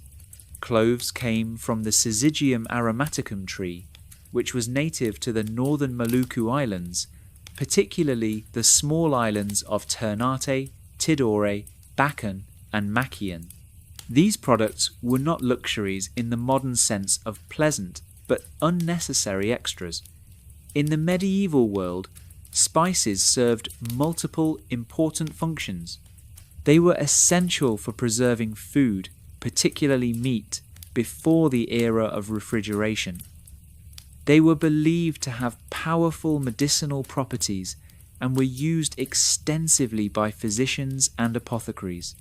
Cloves came from the Syzygium aromaticum tree, which was native to the northern Maluku Islands, particularly the small islands of Ternate, Tidore, Bacan and Makian. These products were not luxuries in the modern sense of pleasant but unnecessary extras. In the medieval world, spices served multiple important functions. They were essential for preserving food, particularly meat, before the era of refrigeration. They were believed to have powerful medicinal properties and were used extensively by physicians and apothecaries.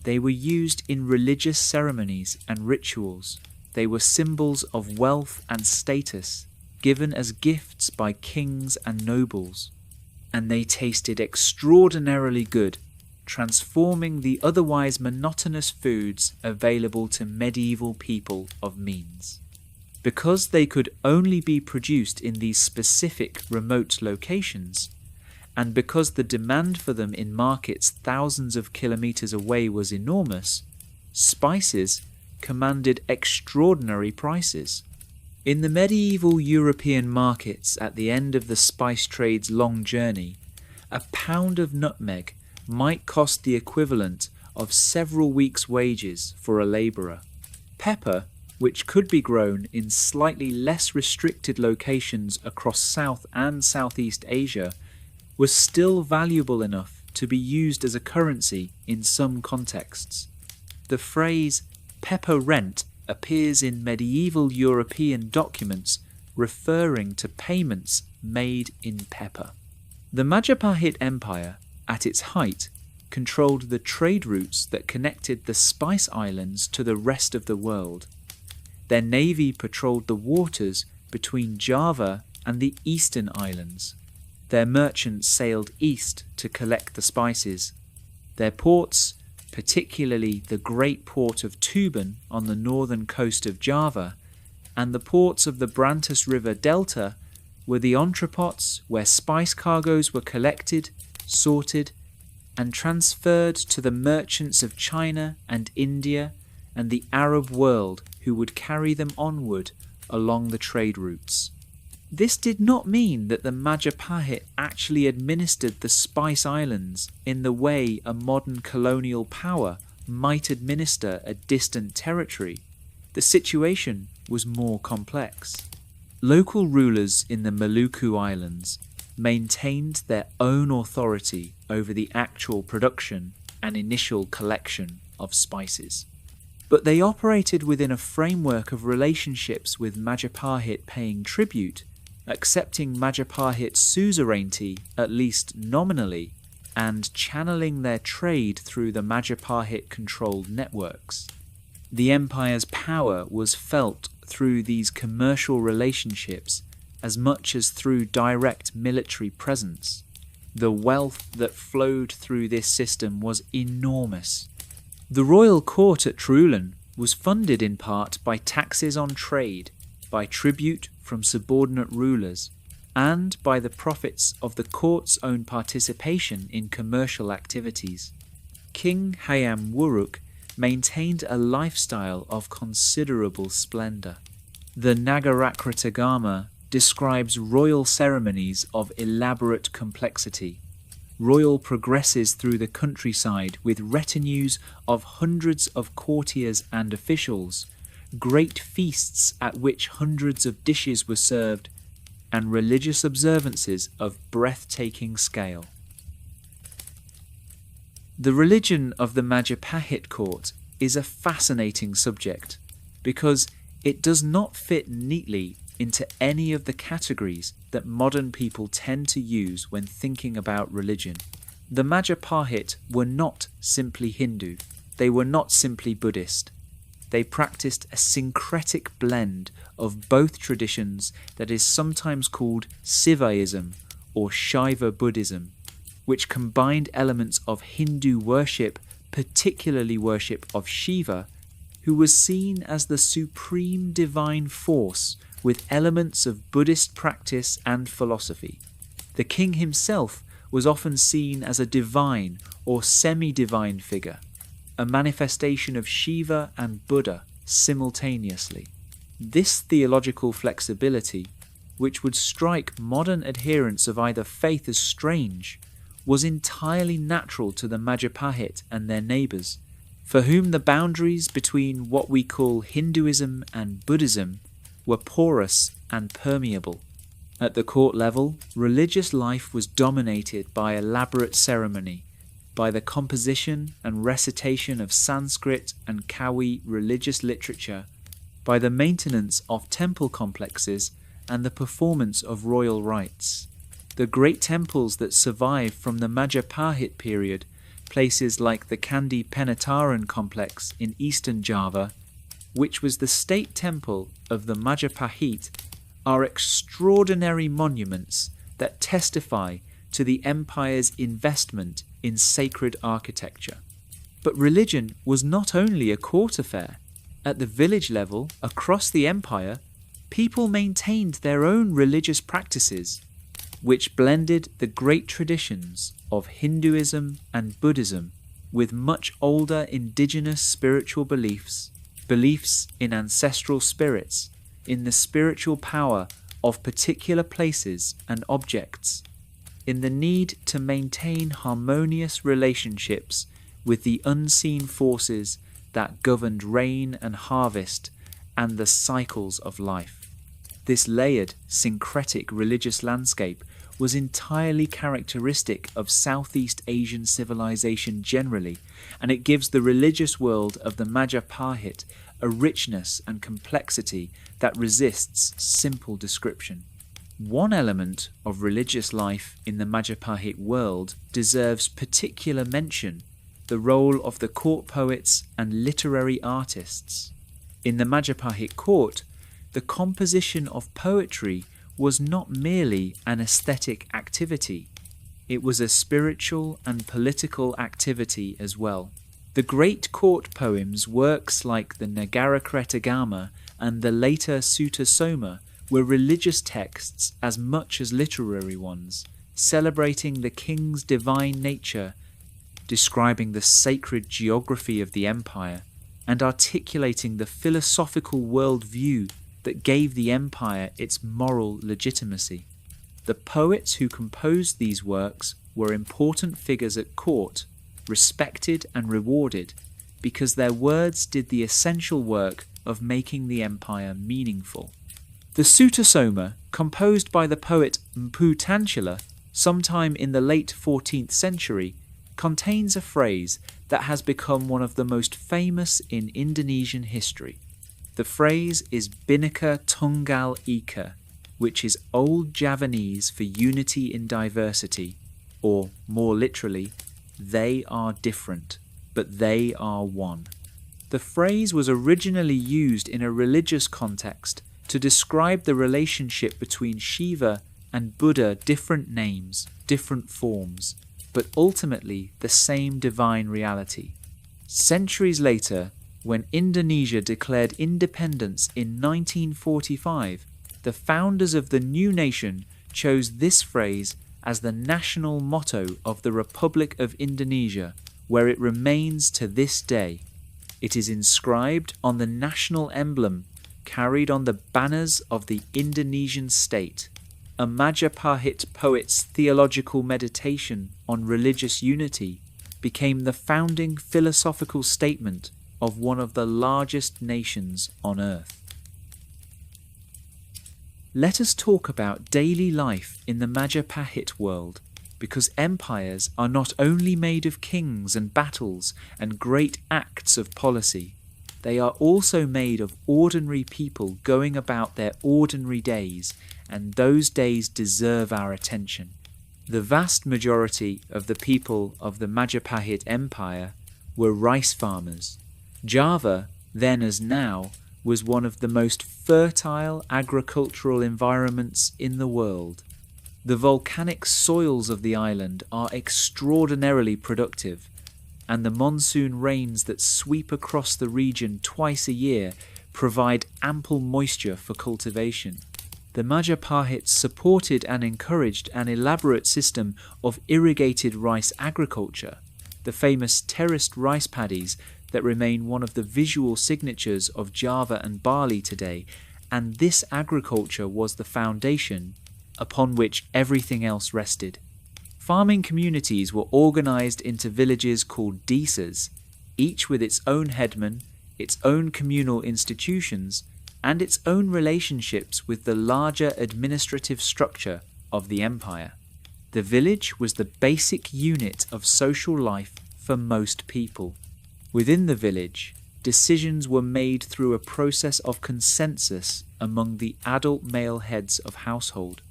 They were used in religious ceremonies and rituals. They were symbols of wealth and status, given as gifts by kings and nobles. And they tasted extraordinarily good, transforming the otherwise monotonous foods available to medieval people of means. Because they could only be produced in these specific remote locations, and because the demand for them in markets thousands of kilometres away was enormous, spices commanded extraordinary prices. In the medieval European markets at the end of the spice trade's long journey, a pound of nutmeg might cost the equivalent of several weeks' wages for a labourer. Pepper, which could be grown in slightly less restricted locations across South and Southeast Asia, was still valuable enough to be used as a currency in some contexts. The phrase pepper rent appears in medieval European documents referring to payments made in pepper. The Majapahit Empire, at its height, controlled the trade routes that connected the Spice Islands to the rest of the world. Their navy patrolled the waters between Java and the eastern islands. Their merchants sailed east to collect the spices. Their ports, particularly the great port of Tuban on the northern coast of Java, and the ports of the Brantas River Delta, were the entrepots where spice cargoes were collected, sorted, and transferred to the merchants of China and India and the Arab world who would carry them onward along the trade routes. This did not mean that the Majapahit actually administered the Spice Islands in the way a modern colonial power might administer a distant territory. The situation was more complex. Local rulers in the Maluku Islands maintained their own authority over the actual production and initial collection of spices. But they operated within a framework of relationships with Majapahit paying tribute, accepting Majapahit suzerainty at least nominally, and channeling their trade through the Majapahit-controlled networks. The empire's power was felt through these commercial relationships as much as through direct military presence. The wealth that flowed through this system was enormous. The royal court at Trowulan was funded in part by taxes on trade, by tribute from subordinate rulers, and by the profits of the court's own participation in commercial activities. King Hayam Wuruk maintained a lifestyle of considerable splendour. The Nagarakretagama describes royal ceremonies of elaborate complexity. Royal progresses through the countryside with retinues of hundreds of courtiers and officials, great feasts at which hundreds of dishes were served, and religious observances of breathtaking scale. The religion of the Majapahit court is a fascinating subject because it does not fit neatly into any of the categories that modern people tend to use when thinking about religion. The Majapahit were not simply Hindu. They were not simply Buddhist. They practiced a syncretic blend of both traditions that is sometimes called Sivaism or Shaiva Buddhism, which combined elements of Hindu worship, particularly worship of Shiva, who was seen as the supreme divine force with elements of Buddhist practice and philosophy. The king himself was often seen as a divine or semi-divine figure, a manifestation of Shiva and Buddha simultaneously. This theological flexibility, which would strike modern adherents of either faith as strange, was entirely natural to the Majapahit and their neighbours, for whom the boundaries between what we call Hinduism and Buddhism were porous and permeable. At the court level, religious life was dominated by elaborate ceremony, by the composition and recitation of Sanskrit and Kawi religious literature, by the maintenance of temple complexes and the performance of royal rites. The great temples that survive from the Majapahit period, places like the Candi Penataran complex in eastern Java, which was the state temple of the Majapahit, are extraordinary monuments that testify to the empire's investment in sacred architecture. But religion was not only a court affair. At the village level, across the empire, people maintained their own religious practices, which blended the great traditions of Hinduism and Buddhism with much older indigenous spiritual beliefs, beliefs in ancestral spirits, in the spiritual power of particular places and objects, in the need to maintain harmonious relationships with the unseen forces that governed rain and harvest and the cycles of life. This layered, syncretic religious landscape was entirely characteristic of Southeast Asian civilization generally, and it gives the religious world of the Majapahit a richness and complexity that resists simple description. One element of religious life in the Majapahit world deserves particular mention: the role of the court poets and literary artists. In the Majapahit court, the composition of poetry was not merely an aesthetic activity, it was a spiritual and political activity as well. The great court poems, works like the Nagarakretagama and the later Sutta Soma, were religious texts as much as literary ones, celebrating the king's divine nature, describing the sacred geography of the empire, and articulating the philosophical worldview that gave the empire its moral legitimacy. The poets who composed these works were important figures at court, respected and rewarded, because their words did the essential work of making the empire meaningful. The Sutta Soma, composed by the poet Mpu Tantjila sometime in the late 14th century, contains a phrase that has become one of the most famous in Indonesian history. The phrase is Bhinneka Tunggal Ika, which is Old Javanese for unity in diversity, or more literally, they are different, but they are one. The phrase was originally used in a religious context to describe the relationship between Shiva and Buddha, different names, different forms, but ultimately the same divine reality. Centuries later, when Indonesia declared independence in 1945, the founders of the new nation chose this phrase as the national motto of the Republic of Indonesia, where it remains to this day. It is inscribed on the national emblem carried on the banners of the Indonesian state. A Majapahit poet's theological meditation on religious unity became the founding philosophical statement of one of the largest nations on earth. Let us talk about daily life in the Majapahit world, because empires are not only made of kings and battles and great acts of policy, they are also made of ordinary people going about their ordinary days, and those days deserve our attention. The vast majority of the people of the Majapahit Empire were rice farmers. Java, then as now, was one of the most fertile agricultural environments in the world. The volcanic soils of the island are extraordinarily productive, and the monsoon rains that sweep across the region twice a year provide ample moisture for cultivation. The Majapahits supported and encouraged an elaborate system of irrigated rice agriculture, the famous terraced rice paddies that remain one of the visual signatures of Java and Bali today, and this agriculture was the foundation upon which everything else rested. Farming communities were organized into villages called desas, each with its own headman, its own communal institutions, and its own relationships with the larger administrative structure of the empire. The village was the basic unit of social life for most people. Within the village, decisions were made through a process of consensus among the adult male heads of household,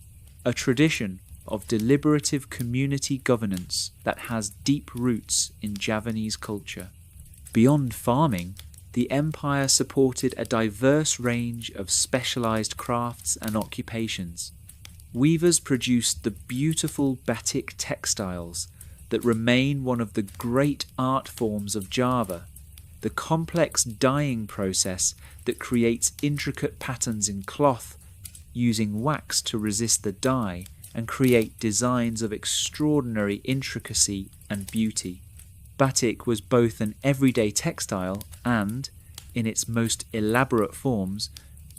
a tradition of deliberative community governance that has deep roots in Javanese culture. Beyond farming, the empire supported a diverse range of specialized crafts and occupations. Weavers produced the beautiful batik textiles that remain one of the great art forms of Java, the complex dyeing process that creates intricate patterns in cloth, using wax to resist the dye and create designs of extraordinary intricacy and beauty. Batik was both an everyday textile and, in its most elaborate forms,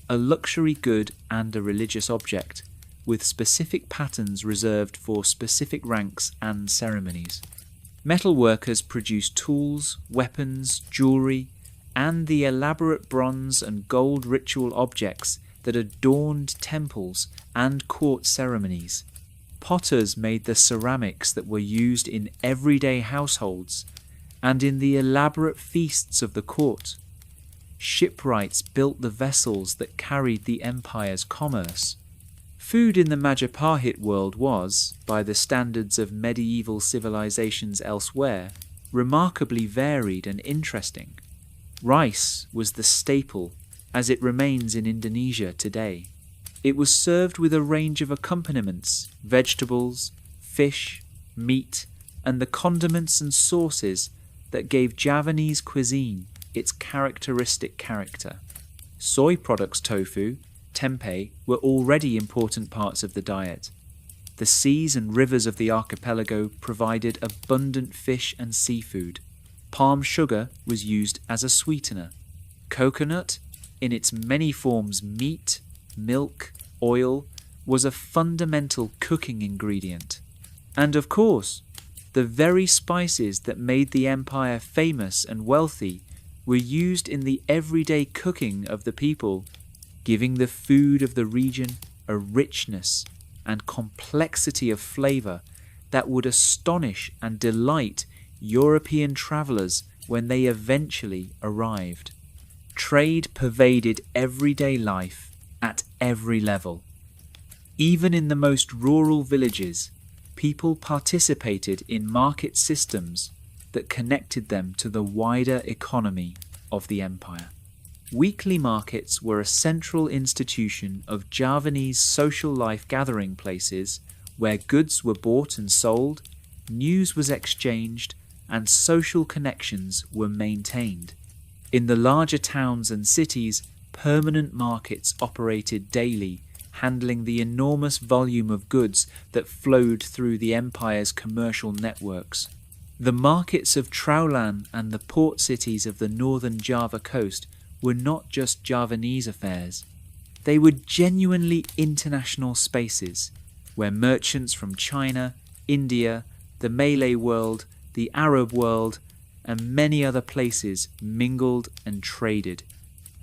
a luxury good and a religious object, with specific patterns reserved for specific ranks and ceremonies. Metal workers produced tools, weapons, jewelry, and the elaborate bronze and gold ritual objects that adorned temples and court ceremonies. Potters made the ceramics that were used in everyday households and in the elaborate feasts of the court. Shipwrights built the vessels that carried the empire's commerce. Food in the Majapahit world was, by the standards of medieval civilizations elsewhere, remarkably varied and interesting. Rice was the staple, as it remains in Indonesia today. It was served with a range of accompaniments, vegetables, fish, meat, and the condiments and sauces that gave Javanese cuisine its characteristic character. Soy products, tofu, tempeh, were already important parts of the diet. The seas and rivers of the archipelago provided abundant fish and seafood. Palm sugar was used as a sweetener. Coconut, in its many forms meat, milk, oil, was a fundamental cooking ingredient. And of course, the very spices that made the empire famous and wealthy were used in the everyday cooking of the people, giving the food of the region a richness and complexity of flavour that would astonish and delight European travellers when they eventually arrived. Trade pervaded everyday life at every level. Even in the most rural villages, people participated in market systems that connected them to the wider economy of the empire. Weekly markets were a central institution of Javanese social life gathering places where goods were bought and sold, news was exchanged, and social connections were maintained. In the larger towns and cities, permanent markets operated daily, handling the enormous volume of goods that flowed through the empire's commercial networks. The markets of Trowulan and the port cities of the northern Java coast were not just Javanese affairs. They were genuinely international spaces where merchants from China, India, the Malay world, the Arab world, and many other places mingled and traded.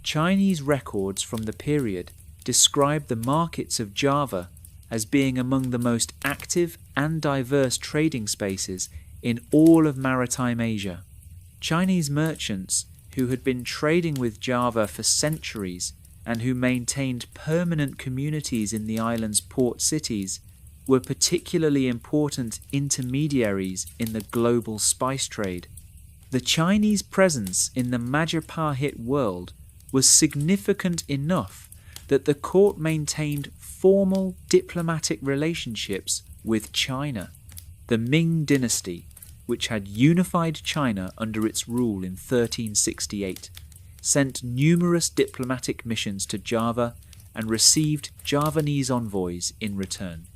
Chinese records from the period describe the markets of Java as being among the most active and diverse trading spaces in all of maritime Asia. Chinese merchants who had been trading with Java for centuries and who maintained permanent communities in the island's port cities were particularly important intermediaries in the global spice trade. The Chinese presence in the Majapahit world was significant enough that the court maintained formal diplomatic relationships with China. The Ming Dynasty, which had unified China under its rule in 1368, sent numerous diplomatic missions to Java and received Javanese envoys in return.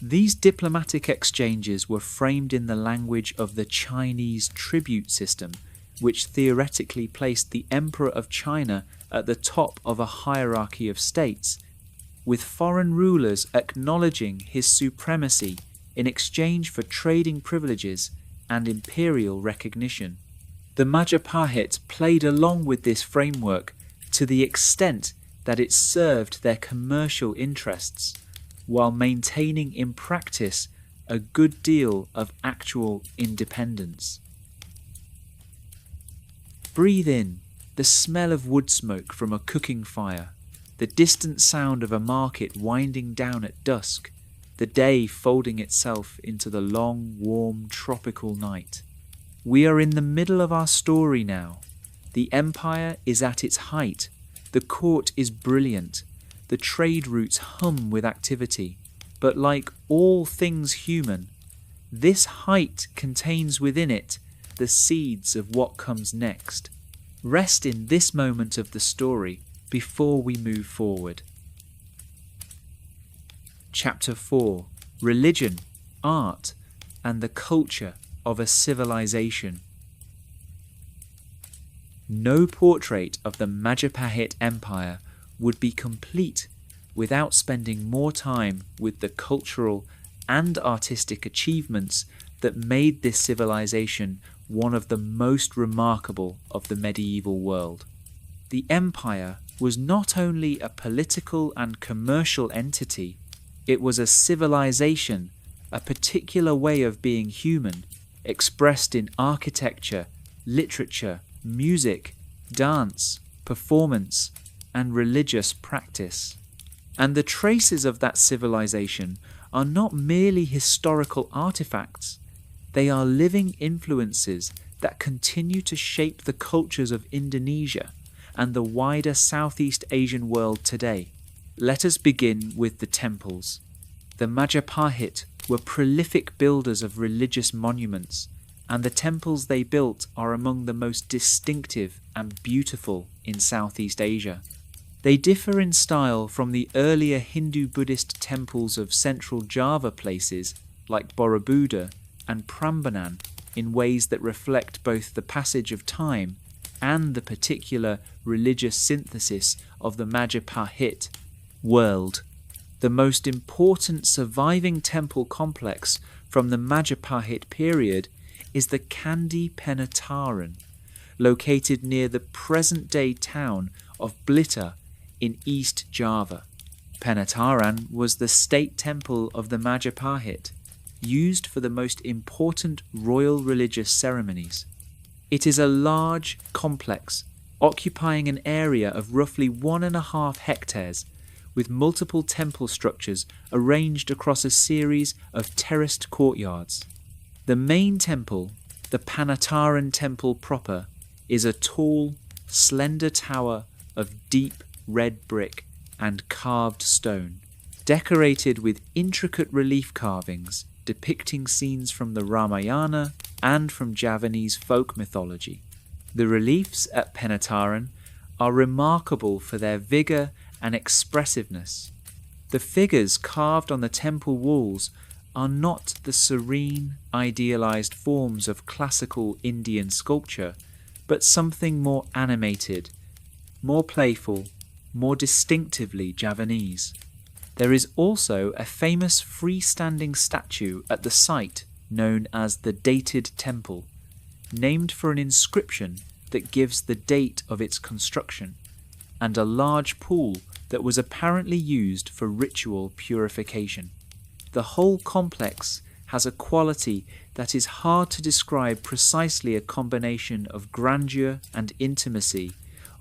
These diplomatic exchanges were framed in the language of the Chinese tribute system, which theoretically placed the Emperor of China at the top of a hierarchy of states, with foreign rulers acknowledging his supremacy in exchange for trading privileges and imperial recognition. The Majapahit played along with this framework to the extent that it served their commercial interests, while maintaining in practice a good deal of actual independence. Breathe in the smell of wood smoke from a cooking fire, the distant sound of a market winding down at dusk, the day folding itself into the long, warm, tropical night. We are in the middle of our story now. The empire is at its height. The court is brilliant. The trade routes hum with activity. But like all things human, this height contains within it the seeds of what comes next. Rest in this moment of the story before we move forward. Chapter 4. Religion, Art, and the Culture of a Civilization. No portrait of the Majapahit Empire would be complete without spending more time with the cultural and artistic achievements that made this civilization one of the most remarkable of the medieval world. The empire was not only a political and commercial entity, it was a civilization, a particular way of being human, expressed in architecture, literature, music, dance, performance, and religious practice. And the traces of that civilization are not merely historical artifacts, they are living influences that continue to shape the cultures of Indonesia and the wider Southeast Asian world today. Let us begin with the temples. The Majapahit were prolific builders of religious monuments, and the temples they built are among the most distinctive and beautiful in Southeast Asia. They differ in style from the earlier Hindu-Buddhist temples of central Java places like Borobudur and Prambanan in ways that reflect both the passage of time and the particular religious synthesis of the Majapahit world. The most important surviving temple complex from the Majapahit period is the Candi Penataran, located near the present-day town of Blitar in East Java. Penataran was the state temple of the Majapahit, used for the most important royal religious ceremonies. It is a large complex, occupying an area of roughly 1.5 hectares, with multiple temple structures arranged across a series of terraced courtyards. The main temple, the Penataran temple proper, is a tall, slender tower of deep red brick and carved stone, decorated with intricate relief carvings depicting scenes from the Ramayana and from Javanese folk mythology. The reliefs at Penataran are remarkable for their vigour and expressiveness. The figures carved on the temple walls are not the serene, idealized forms of classical Indian sculpture, but something more animated, more playful, more distinctively Javanese. There is also a famous freestanding statue at the site known as the Dated Temple, named for an inscription that gives the date of its construction, and a large pool that was apparently used for ritual purification. The whole complex has a quality that is hard to describe precisely, a combination of grandeur and intimacy,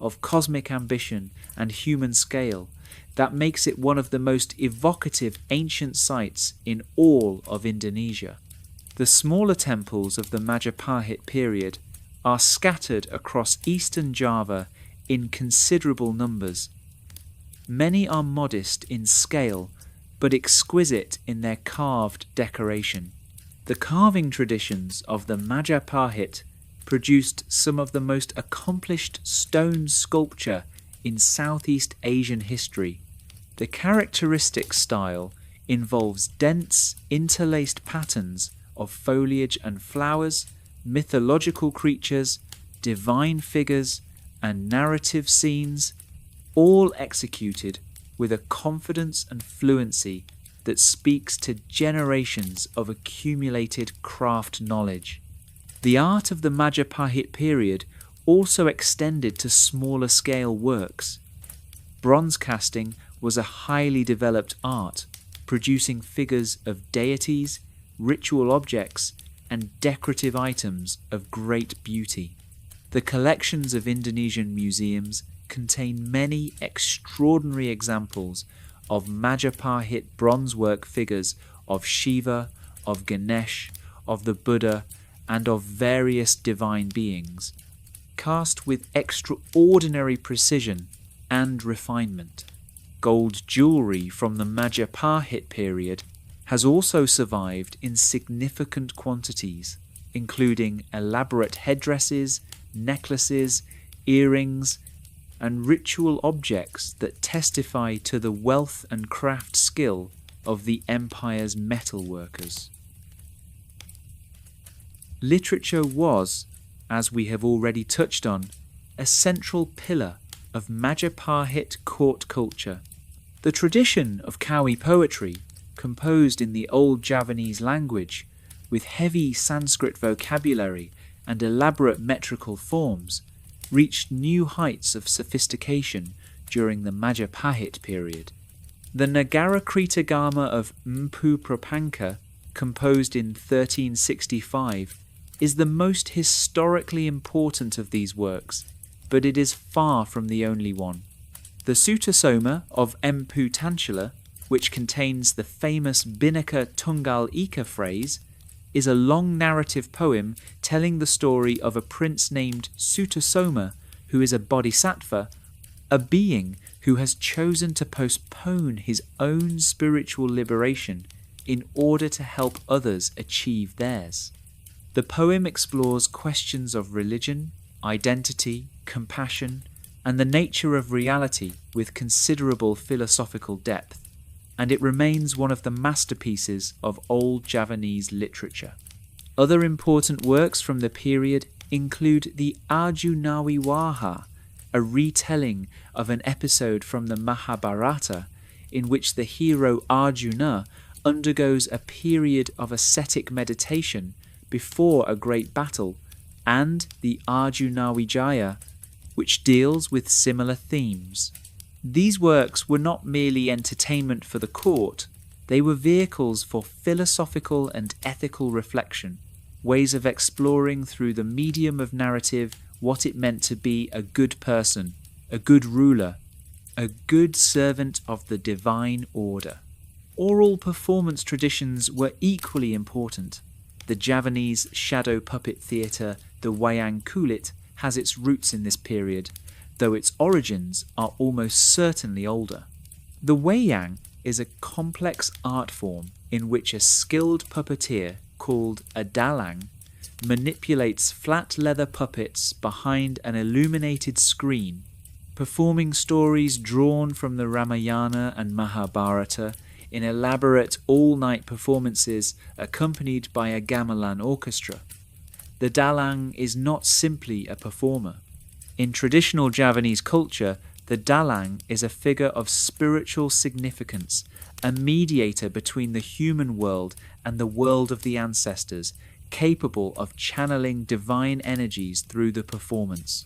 of cosmic ambition and human scale, that makes it one of the most evocative ancient sites in all of Indonesia. The smaller temples of the Majapahit period are scattered across eastern Java in considerable numbers. Many are modest in scale, but exquisite in their carved decoration. The carving traditions of the Majapahit produced some of the most accomplished stone sculpture in Southeast Asian history. The characteristic style involves dense, interlaced patterns of foliage and flowers, mythological creatures, divine figures, and narrative scenes, all executed with a confidence and fluency that speaks to generations of accumulated craft knowledge. The art of the Majapahit period also extended to smaller scale works. Bronze casting was a highly developed art, producing figures of deities, ritual objects, and decorative items of great beauty. The collections of Indonesian museums contain many extraordinary examples of Majapahit bronzework figures of Shiva, of Ganesh, of the Buddha, and of various divine beings, cast with extraordinary precision and refinement. Gold jewellery from the Majapahit period has also survived in significant quantities, including elaborate headdresses, necklaces, earrings, and ritual objects that testify to the wealth and craft skill of the empire's metalworkers. Literature was, as we have already touched on, a central pillar of Majapahit court culture. The tradition of Kawi poetry, composed in the old Javanese language, with heavy Sanskrit vocabulary and elaborate metrical forms, reached new heights of sophistication during the Majapahit period. The Nagarakretagama of Mpu Prapanka, composed in 1365, is the most historically important of these works, but it is far from the only one. The Sutasoma of Mpu Tantula, which contains the famous Bhinneka Tunggal Ika phrase, is a long narrative poem telling the story of a prince named Sutasoma, who is a bodhisattva, a being who has chosen to postpone his own spiritual liberation in order to help others achieve theirs. The poem explores questions of religion, identity, compassion, and the nature of reality with considerable philosophical depth, and it remains one of the masterpieces of old Javanese literature. Other important works from the period include the Arjunawiwaha, a retelling of an episode from the Mahabharata in which the hero Arjuna undergoes a period of ascetic meditation before a great battle, and the Arjuna Wijaya, which deals with similar themes. These works were not merely entertainment for the court, they were vehicles for philosophical and ethical reflection, ways of exploring through the medium of narrative what it meant to be a good person, a good ruler, a good servant of the divine order. Oral performance traditions were equally important. The Javanese shadow puppet theatre, the Wayang Kulit, has its roots in this period, though its origins are almost certainly older. The Wayang is a complex art form in which a skilled puppeteer called a dalang manipulates flat leather puppets behind an illuminated screen, performing stories drawn from the Ramayana and Mahabharata in elaborate all-night performances accompanied by a gamelan orchestra. The dalang is not simply a performer. In traditional Javanese culture, the dalang is a figure of spiritual significance, a mediator between the human world and the world of the ancestors, capable of channeling divine energies through the performance.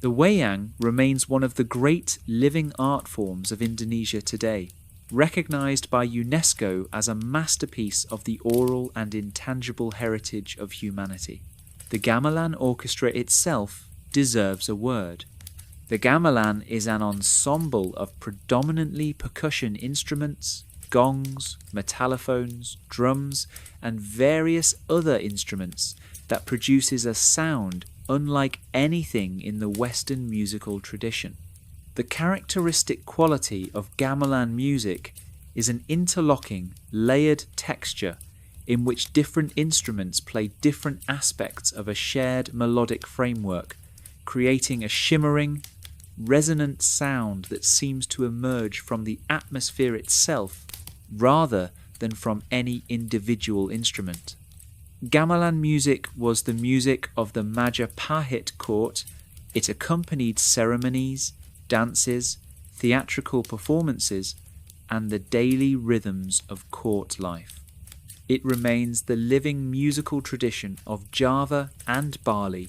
The wayang remains one of the great living art forms of Indonesia today, recognized by UNESCO as a masterpiece of the oral and intangible heritage of humanity. The gamelan orchestra itself deserves a word. The gamelan is an ensemble of predominantly percussion instruments, gongs, metallophones, drums, and various other instruments that produces a sound unlike anything in the Western musical tradition. The characteristic quality of gamelan music is an interlocking, layered texture in which different instruments play different aspects of a shared melodic framework, creating a shimmering, resonant sound that seems to emerge from the atmosphere itself rather than from any individual instrument. Gamelan music was the music of the Majapahit court. It accompanied ceremonies, dances, theatrical performances, and the daily rhythms of court life. It remains the living musical tradition of Java and Bali,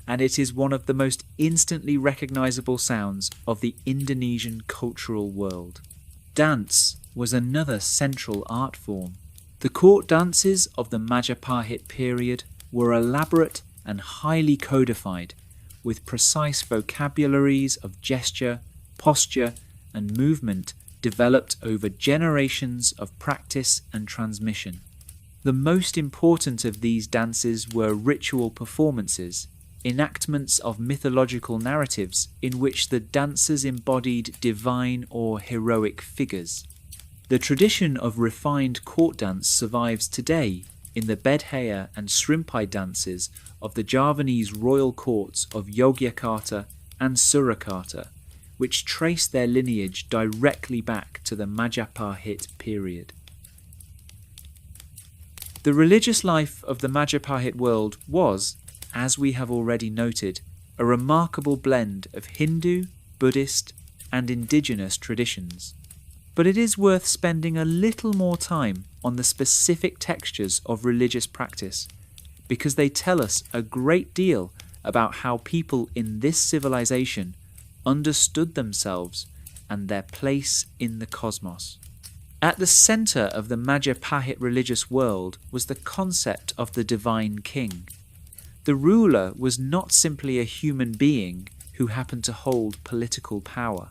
and it is one of the most instantly recognizable sounds of the Indonesian cultural world. Dance was another central art form. The court dances of the Majapahit period were elaborate and highly codified, with precise vocabularies of gesture, posture, and movement developed over generations of practice and transmission. The most important of these dances were ritual performances, enactments of mythological narratives in which the dancers embodied divine or heroic figures. The tradition of refined court dance survives today in the Bedhaya and Srimpai dances of the Javanese royal courts of Yogyakarta and Surakarta, which trace their lineage directly back to the Majapahit period. The religious life of the Majapahit world was, as we have already noted, a remarkable blend of Hindu, Buddhist, and indigenous traditions. But it is worth spending a little more time on the specific textures of religious practice, because they tell us a great deal about how people in this civilization understood themselves and their place in the cosmos. At the centre of the Majapahit religious world was the concept of the divine king. The ruler was not simply a human being who happened to hold political power.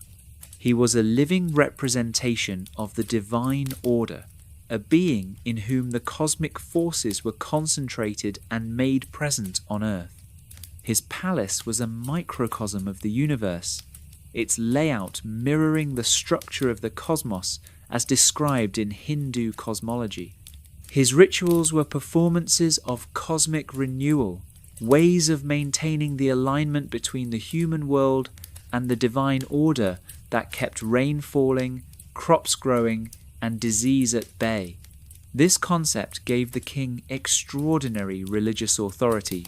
He was a living representation of the divine order, a being in whom the cosmic forces were concentrated and made present on Earth. His palace was a microcosm of the universe, its layout mirroring the structure of the cosmos as described in Hindu cosmology. His rituals were performances of cosmic renewal, ways of maintaining the alignment between the human world and the divine order that kept rain falling, crops growing, and disease at bay. This concept gave the king extraordinary religious authority,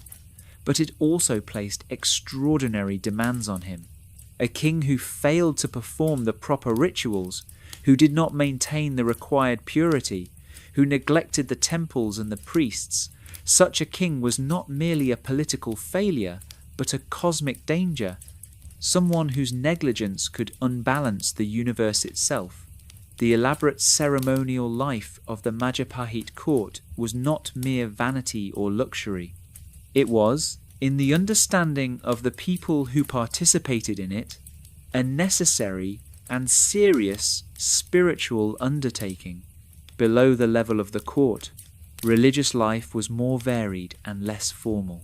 but it also placed extraordinary demands on him. A king who failed to perform the proper rituals, who did not maintain the required purity, who neglected the temples and the priests, such a king was not merely a political failure, but a cosmic danger, someone whose negligence could unbalance the universe itself. The elaborate ceremonial life of the Majapahit court was not mere vanity or luxury. It was, in the understanding of the people who participated in it, a necessary and serious spiritual undertaking. Below the level of the court, religious life was more varied and less formal.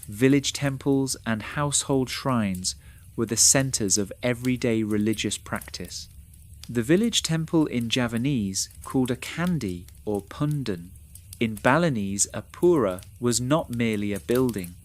Village temples and household shrines were the centres of everyday religious practice. The village temple in Javanese, called a candi or pundan, in Balinese a pura, was not merely a building.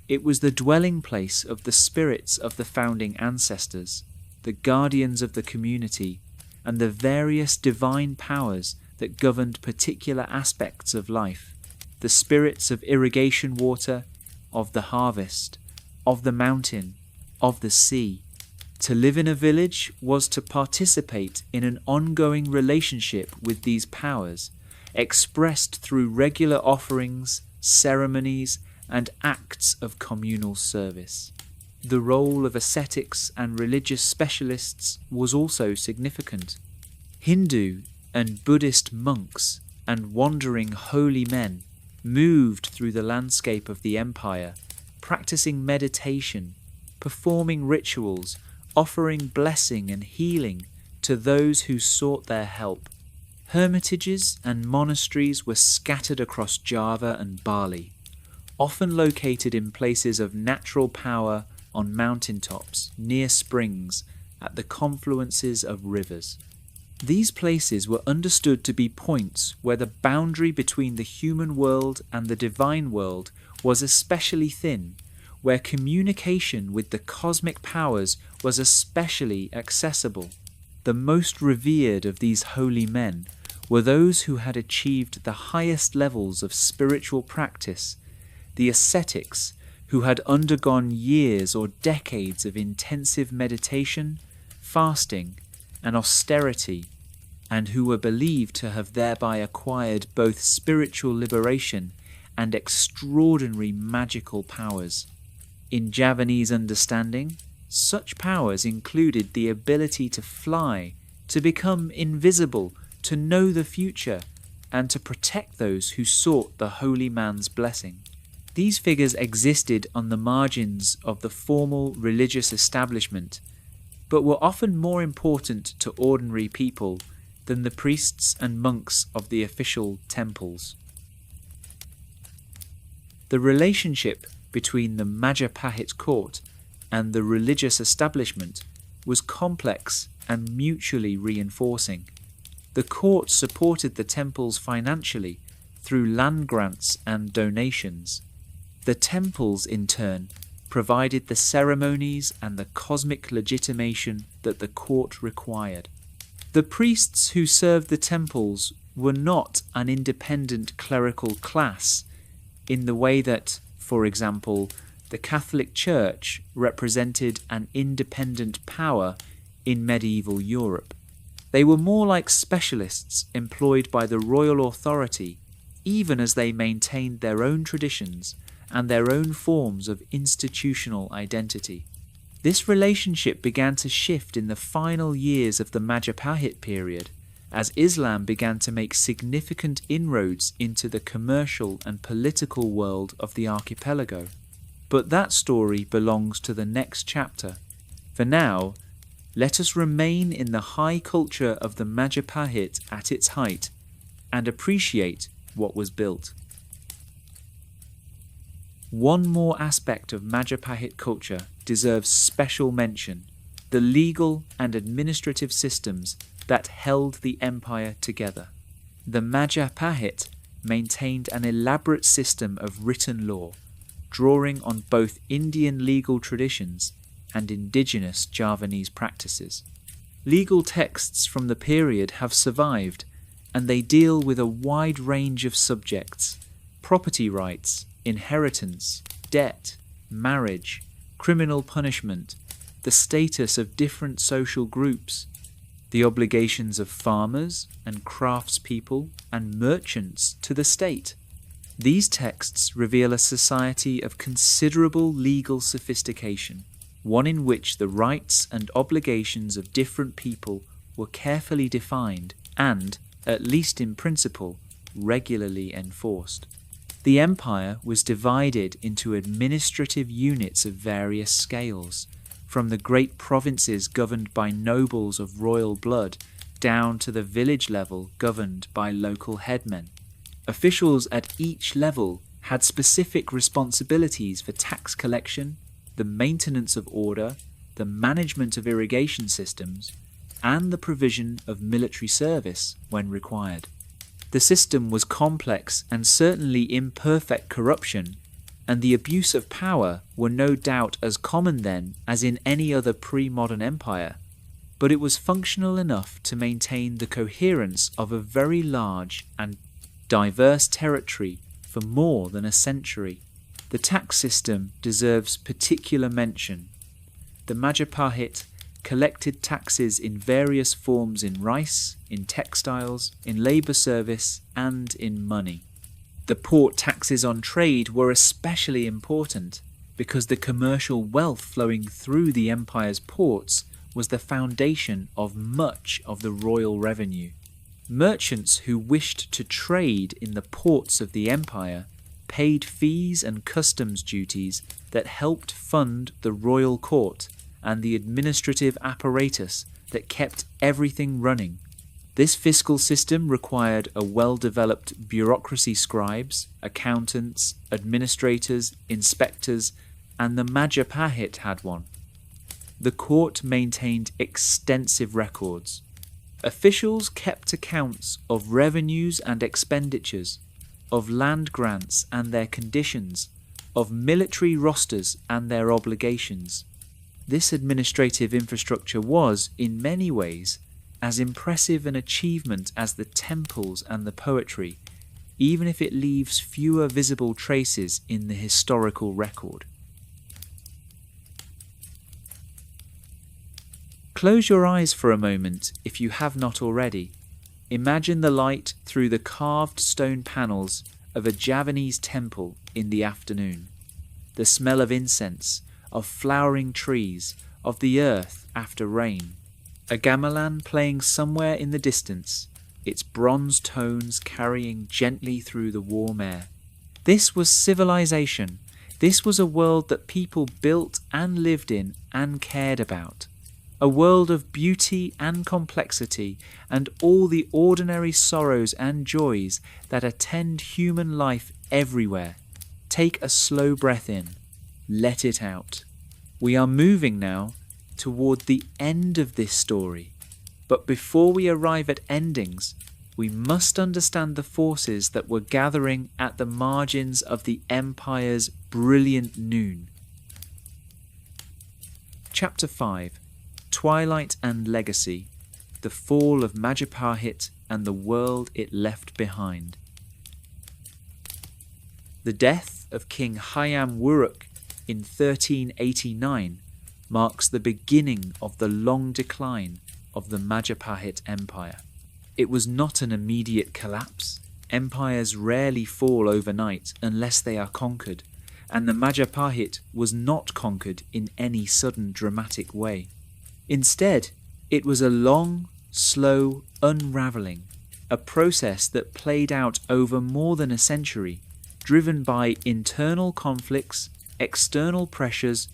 It was the dwelling place of the spirits of the founding ancestors, the guardians of the community, and the various divine powers that governed particular aspects of life, the spirits of irrigation water, of the harvest, of the mountain, of the sea. To live in a village was to participate in an ongoing relationship with these powers, expressed through regular offerings, ceremonies, and acts of communal service. The role of ascetics and religious specialists was also significant. Hindu and Buddhist monks and wandering holy men moved through the landscape of the empire, practicing meditation, performing rituals, offering blessing and healing to those who sought their help. Hermitages and monasteries were scattered across Java and Bali, often located in places of natural power on mountaintops, near springs, at the confluences of rivers. These places were understood to be points where the boundary between the human world and the divine world was especially thin, where communication with the cosmic powers was especially accessible. The most revered of these holy men were those who had achieved the highest levels of spiritual practice, the ascetics who had undergone years or decades of intensive meditation, fasting, and austerity, and who were believed to have thereby acquired both spiritual liberation and extraordinary magical powers. In Javanese understanding, such powers included the ability to fly, to become invisible, to know the future, and to protect those who sought the holy man's blessing. These figures existed on the margins of the formal religious establishment, but were often more important to ordinary people than the priests and monks of the official temples. The relationship between the Majapahit court and the religious establishment was complex and mutually reinforcing. The court supported the temples financially through land grants and donations. The temples, in turn, provided the ceremonies and the cosmic legitimation that the court required. The priests who served the temples were not an independent clerical class in the way that, for example, the Catholic Church represented an independent power in medieval Europe. They were more like specialists employed by the royal authority, even as they maintained their own traditions and their own forms of institutional identity. This relationship began to shift in the final years of the Majapahit period, as Islam began to make significant inroads into the commercial and political world of the archipelago. But that story belongs to the next chapter. For now, let us remain in the high culture of the Majapahit at its height and appreciate what was built. One more aspect of Majapahit culture deserves special mention: the legal and administrative systems that held the empire together. The Majapahit maintained an elaborate system of written law, drawing on both Indian legal traditions and indigenous Javanese practices. Legal texts from the period have survived, and they deal with a wide range of subjects: property rights, inheritance, debt, marriage, criminal punishment, the status of different social groups, the obligations of farmers and craftspeople and merchants to the state. These texts reveal a society of considerable legal sophistication, one in which the rights and obligations of different people were carefully defined and, at least in principle, regularly enforced. The empire was divided into administrative units of various scales, from the great provinces governed by nobles of royal blood down to the village level governed by local headmen. Officials at each level had specific responsibilities for tax collection, the maintenance of order, the management of irrigation systems, and the provision of military service when required. The system was complex and certainly imperfect corruption, and the abuse of power were no doubt as common then as in any other pre-modern empire, but it was functional enough to maintain the coherence of a very large and diverse territory for more than a century. The tax system deserves particular mention. The Majapahit collected taxes in various forms in rice, in textiles, in labour service, and in money. The port taxes on trade were especially important because the commercial wealth flowing through the empire's ports was the foundation of much of the royal revenue. Merchants who wished to trade in the ports of the empire paid fees and customs duties that helped fund the royal court and the administrative apparatus that kept everything running. This fiscal system required a well-developed bureaucracy, scribes, accountants, administrators, inspectors, and the Majapahit had one. The court maintained extensive records. Officials kept accounts of revenues and expenditures, of land grants and their conditions, of military rosters and their obligations. This administrative infrastructure was, in many ways, as impressive an achievement as the temples and the poetry, even if it leaves fewer visible traces in the historical record. Close your eyes for a moment if you have not already. Imagine the light through the carved stone panels of a Javanese temple in the afternoon. The smell of incense, of flowering trees, of the earth after rain. A gamelan playing somewhere in the distance, its bronze tones carrying gently through the warm air. This was civilization. This was a world that people built and lived in and cared about. A world of beauty and complexity and all the ordinary sorrows and joys that attend human life everywhere. Take a slow breath in. Let it out. We are moving now toward the end of this story. But before we arrive at endings, we must understand the forces that were gathering at the margins of the empire's brilliant noon. Chapter 5. Twilight and Legacy. The Fall of Majapahit and the World it Left Behind. The death of King Hayam Wuruk in 1389 marks the beginning of the long decline of the Majapahit Empire. It was not an immediate collapse. Empires rarely fall overnight unless they are conquered, and the Majapahit was not conquered in any sudden dramatic way. Instead, it was a long, slow unravelling, a process that played out over more than a century, driven by internal conflicts, external pressures,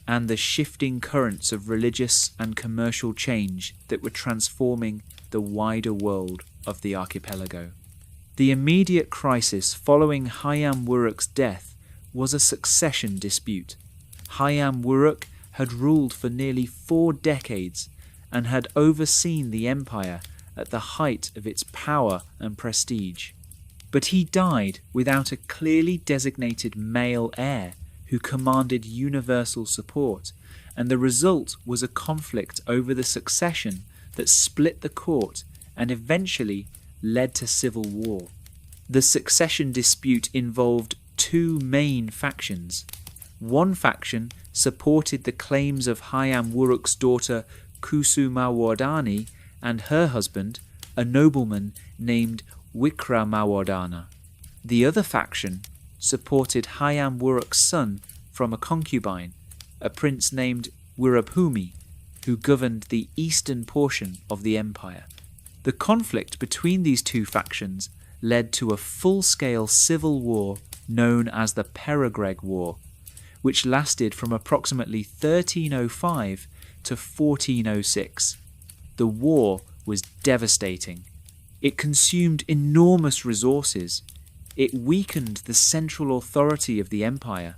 and the shifting currents of religious and commercial change that were transforming the wider world of the archipelago. The immediate crisis following Hayam Wuruk's death was a succession dispute. Hayam Wuruk had ruled for nearly 4 decades and had overseen the empire at the height of its power and prestige. But he died without a clearly designated male heir who commanded universal support, and the result was a conflict over the succession that split the court and eventually led to civil war. The succession dispute involved 2 main factions. One faction supported the claims of Hayam Wuruk's daughter Kusumawardhani and her husband, a nobleman named Wikramawardhana. The other faction supported Hayam Wuruk's son from a concubine, a prince named Wirabhumi, who governed the eastern portion of the empire. The conflict between these 2 factions led to a full-scale civil war known as the Peregreg War, which lasted from approximately 1305 to 1406. The war was devastating. It consumed enormous resources. It weakened the central authority of the empire.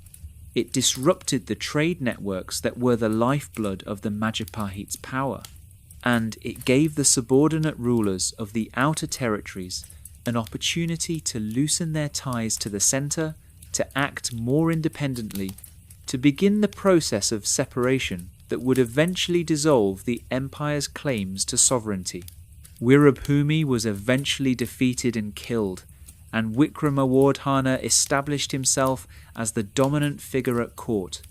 It disrupted the trade networks that were the lifeblood of the Majapahit's power. And it gave the subordinate rulers of the outer territories an opportunity to loosen their ties to the centre, to act more independently, to begin the process of separation that would eventually dissolve the empire's claims to sovereignty. Wirabhumi was eventually defeated and killed, and Wikramawardhana established himself as the dominant figure at court.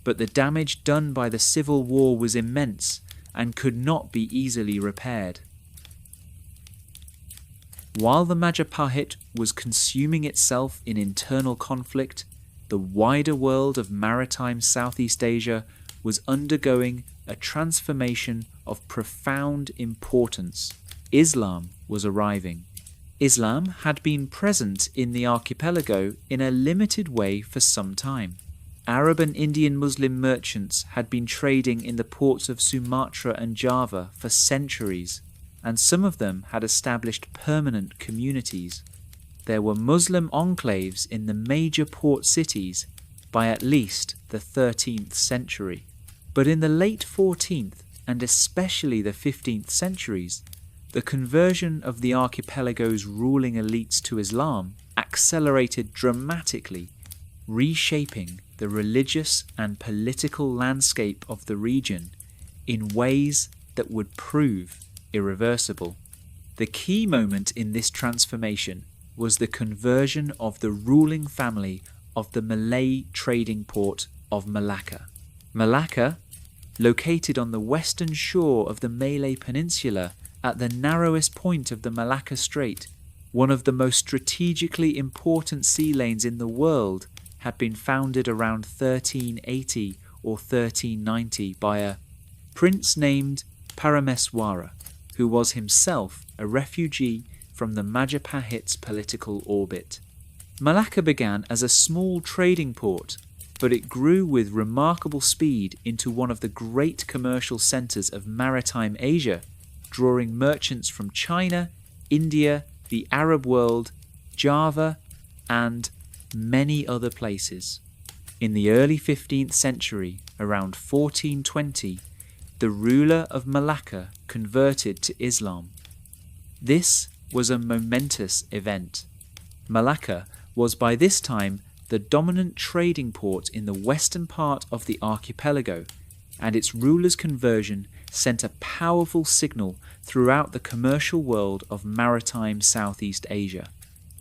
But the damage done by the civil war was immense and could not be easily repaired. While the Majapahit was consuming itself in internal conflict, the wider world of maritime Southeast Asia was undergoing a transformation of profound importance. Islam was arriving. Islam had been present in the archipelago in a limited way for some time. Arab and Indian Muslim merchants had been trading in the ports of Sumatra and Java for centuries, and some of them had established permanent communities. There were Muslim enclaves in the major port cities by at least the 13th century. But in the late 14th and especially the 15th centuries, the conversion of the archipelago's ruling elites to Islam accelerated dramatically, reshaping the religious and political landscape of the region in ways that would prove irreversible. The key moment in this transformation was the conversion of the ruling family of the Malay trading port of Malacca. Malacca, located on the western shore of the Malay Peninsula at the narrowest point of the Malacca Strait, one of the most strategically important sea lanes in the world, had been founded around 1380 or 1390 by a prince named Parameswara, who was himself a refugee from the Majapahit's political orbit. Malacca began as a small trading port, but it grew with remarkable speed into one of the great commercial centres of maritime Asia, drawing merchants from China, India, the Arab world, Java, and many other places. In the early 15th century, around 1420, the ruler of Malacca converted to Islam. This was a momentous event. Malacca was by this time the dominant trading port in the western part of the archipelago, and its ruler's conversion sent a powerful signal throughout the commercial world of maritime Southeast Asia.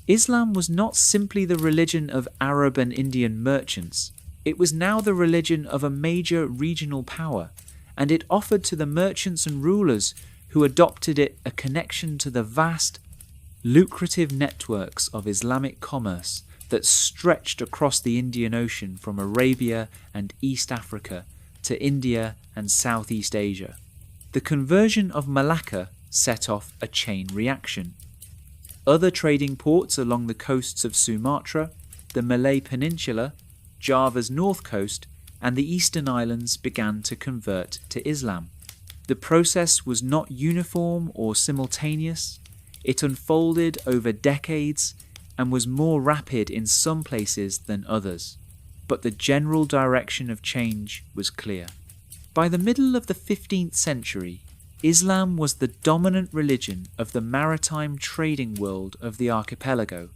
Islam was not simply the religion of Arab and Indian merchants, it was now the religion of a major regional power, and it offered to the merchants and rulers who adopted it a connection to the vast, lucrative networks of Islamic commerce that stretched across the Indian Ocean from Arabia and East Africa to India and Southeast Asia. The conversion of Malacca set off a chain reaction. Other trading ports along the coasts of Sumatra, the Malay Peninsula, Java's north coast, and the eastern islands began to convert to Islam. The process was not uniform or simultaneous. It unfolded over decades and was more rapid in some places than others, but the general direction of change was clear. By the middle of the 15th century, Islam was the dominant religion of the maritime trading world of the archipelago,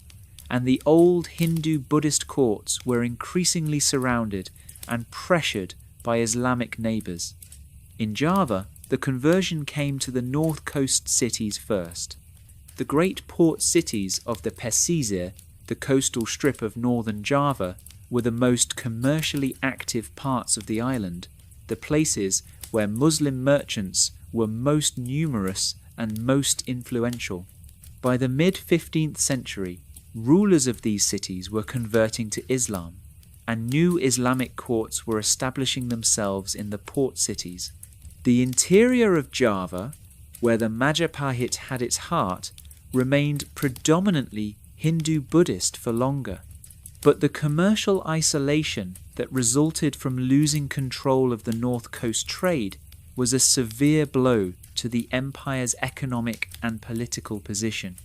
and the old Hindu-Buddhist courts were increasingly surrounded and pressured by Islamic neighbours. In Java, the conversion came to the north coast cities first. The great port cities of the Pesisir, the coastal strip of northern Java, were the most commercially active parts of the island, the places where Muslim merchants were most numerous and most influential. By the mid-15th century, rulers of these cities were converting to Islam, and new Islamic courts were establishing themselves in the port cities. The interior of Java, where the Majapahit had its heart, remained predominantly Hindu-Buddhist for longer, but the commercial isolation that resulted from losing control of the north coast trade was a severe blow to the empire's economic and political position.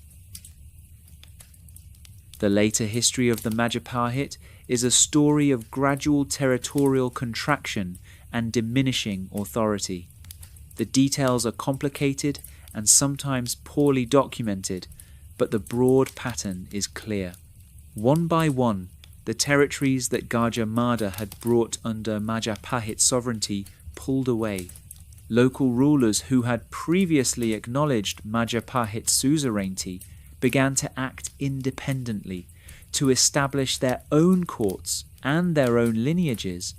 The later history of the Majapahit is a story of gradual territorial contraction and diminishing authority. The details are complicated and sometimes poorly documented, but the broad pattern is clear. One by one, the territories that Gajah Mada had brought under Majapahit sovereignty pulled away. Local rulers who had previously acknowledged Majapahit suzerainty began to act independently, to establish their own courts and their own lineages,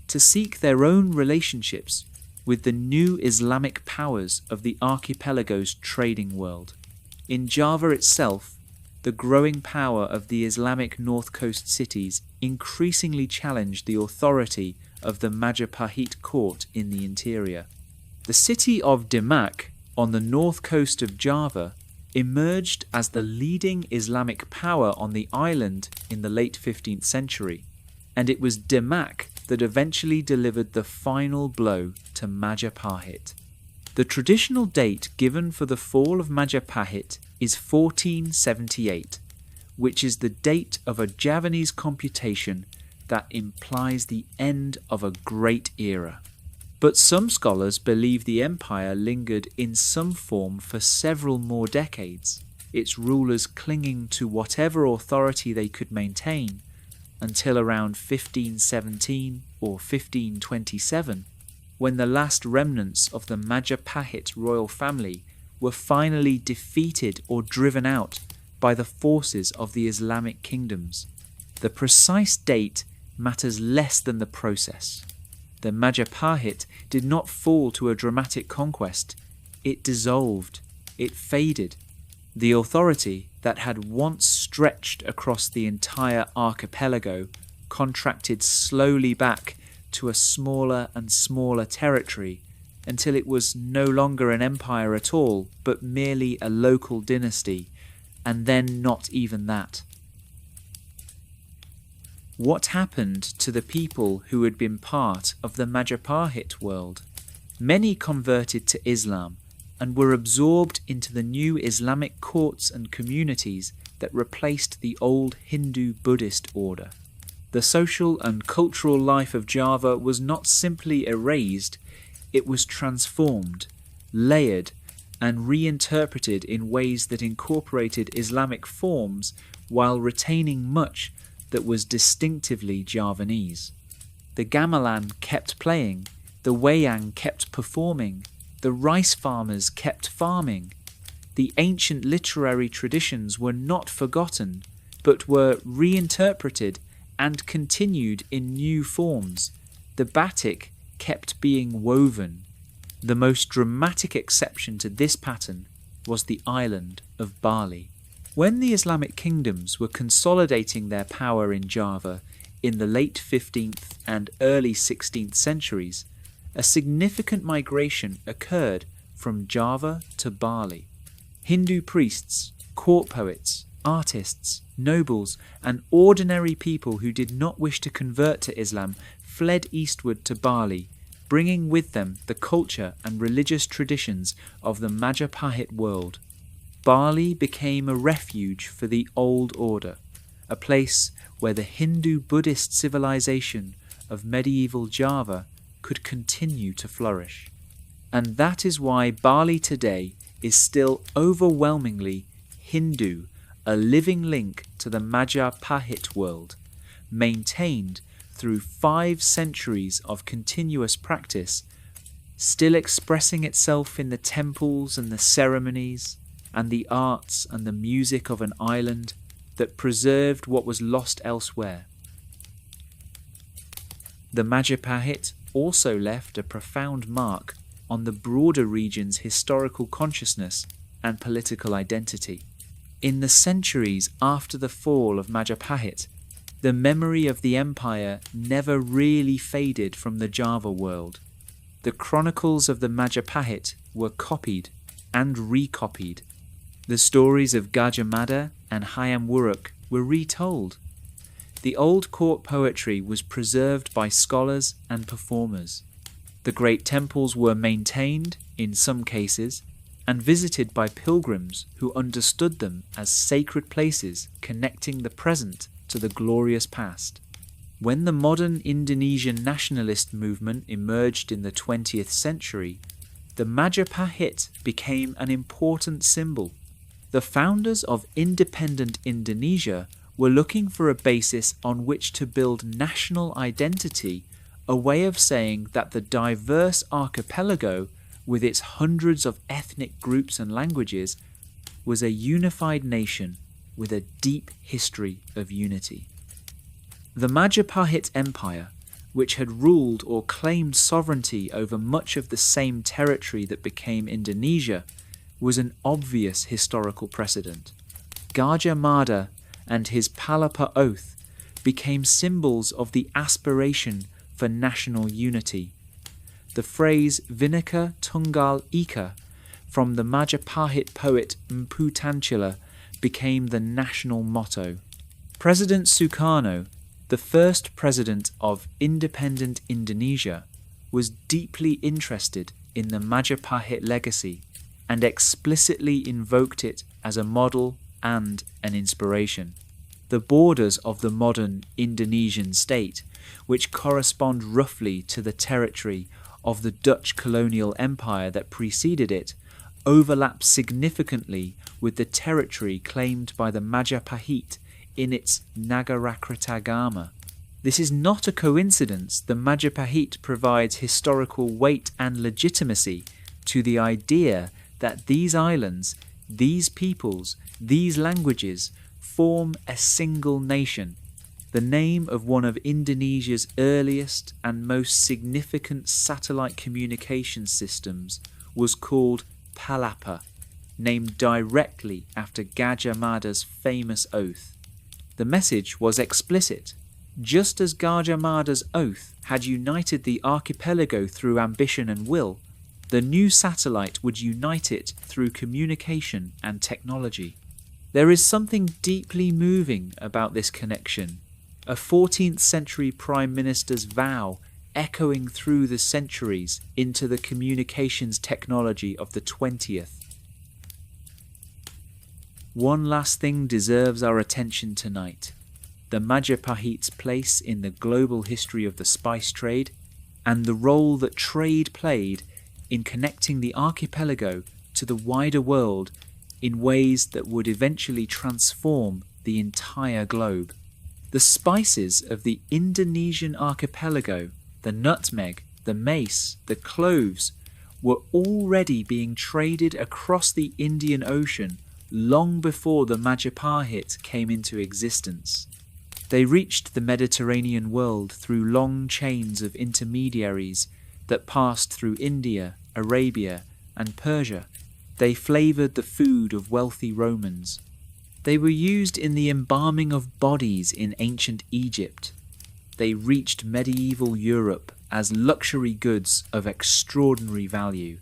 to seek their own relationships with the new Islamic powers of the archipelago's trading world. In Java itself, the growing power of the Islamic north coast cities increasingly challenged the authority of the Majapahit court in the interior. The city of Demak, on the north coast of Java, emerged as the leading Islamic power on the island in the late 15th century. and it was Demak that eventually delivered the final blow to Majapahit. The traditional date given for the fall of Majapahit is 1478, which is the date of a Javanese computation that implies the end of a great era. But some scholars believe the empire lingered in some form for several more decades, its rulers clinging to whatever authority they could maintain until around 1517 or 1527, when the last remnants of the Majapahit royal family were finally defeated or driven out by the forces of the Islamic kingdoms. The precise date matters less than the process. The Majapahit did not fall to a dramatic conquest. It dissolved. It faded. The authority that had once stretched across the entire archipelago contracted slowly back to a smaller and smaller territory until it was no longer an empire at all, but merely a local dynasty, and then not even that. What happened to the people who had been part of the Majapahit world? Many converted to Islam and were absorbed into the new Islamic courts and communities that replaced the old Hindu-Buddhist order. The social and cultural life of Java was not simply erased, it was transformed, layered, and reinterpreted in ways that incorporated Islamic forms while retaining much that was distinctively Javanese. The gamelan kept playing, the wayang kept performing, the rice farmers kept farming. The ancient literary traditions were not forgotten, but were reinterpreted and continued in new forms. The batik kept being woven. The most dramatic exception to this pattern was the island of Bali. When the Islamic kingdoms were consolidating their power in Java in the late 15th and early 16th centuries, a significant migration occurred from Java to Bali. Hindu priests, court poets, artists, nobles, and ordinary people who did not wish to convert to Islam fled eastward to Bali, bringing with them the culture and religious traditions of the Majapahit world. Bali became a refuge for the old order, a place where the Hindu-Buddhist civilization of medieval Java could continue to flourish. And that is why Bali today is still overwhelmingly Hindu, a living link to the Majapahit world, maintained through 5 centuries of continuous practice, still expressing itself in the temples and the ceremonies, and the arts and the music of an island that preserved what was lost elsewhere. The Majapahit also left a profound mark on the broader region's historical consciousness and political identity. In the centuries after the fall of Majapahit, the memory of the empire never really faded from the Java world. The chronicles of the Majapahit were copied and recopied. The stories of Gajah Mada and Hayam Wuruk were retold. The old court poetry was preserved by scholars and performers. The great temples were maintained, in some cases, and visited by pilgrims who understood them as sacred places connecting the present to the glorious past. When the modern Indonesian nationalist movement emerged in the 20th century, the Majapahit became an important symbol. The founders of independent Indonesia were looking for a basis on which to build national identity, a way of saying that the diverse archipelago, with its hundreds of ethnic groups and languages, was a unified nation with a deep history of unity. The Majapahit Empire, which had ruled or claimed sovereignty over much of the same territory that became Indonesia, was an obvious historical precedent. Gajah Mada and his Palapa oath became symbols of the aspiration for national unity. The phrase Bhinneka Tunggal Ika from the Majapahit poet Mpu Tantchila became the national motto. President Sukarno, the first president of independent Indonesia, was deeply interested in the Majapahit legacy and explicitly invoked it as a model and an inspiration. The borders of the modern Indonesian state, which correspond roughly to the territory of the Dutch colonial empire that preceded it, overlap significantly with the territory claimed by the Majapahit in its Nagarakretagama. This is not a coincidence. The Majapahit provides historical weight and legitimacy to the idea that these islands, these peoples, these languages form a single nation. The name of one of Indonesia's earliest and most significant satellite communication systems was called Palapa, named directly after Gajah Mada's famous oath. The message was explicit. Just as Gajah Mada's oath had united the archipelago through ambition and will, the new satellite would unite it through communication and technology. There is something deeply moving about this connection, a 14th century Prime Minister's vow echoing through the centuries into the communications technology of the 20th. One last thing deserves our attention tonight: the Majapahit's place in the global history of the spice trade and the role that trade played in connecting the archipelago to the wider world in ways that would eventually transform the entire globe. The spices of the Indonesian archipelago, the nutmeg, the mace, the cloves, were already being traded across the Indian Ocean long before the Majapahit came into existence. They reached the Mediterranean world through long chains of intermediaries that passed through India, Arabia, and Persia. They flavoured the food of wealthy Romans. They were used in the embalming of bodies in ancient Egypt. They reached medieval Europe as luxury goods of extraordinary value,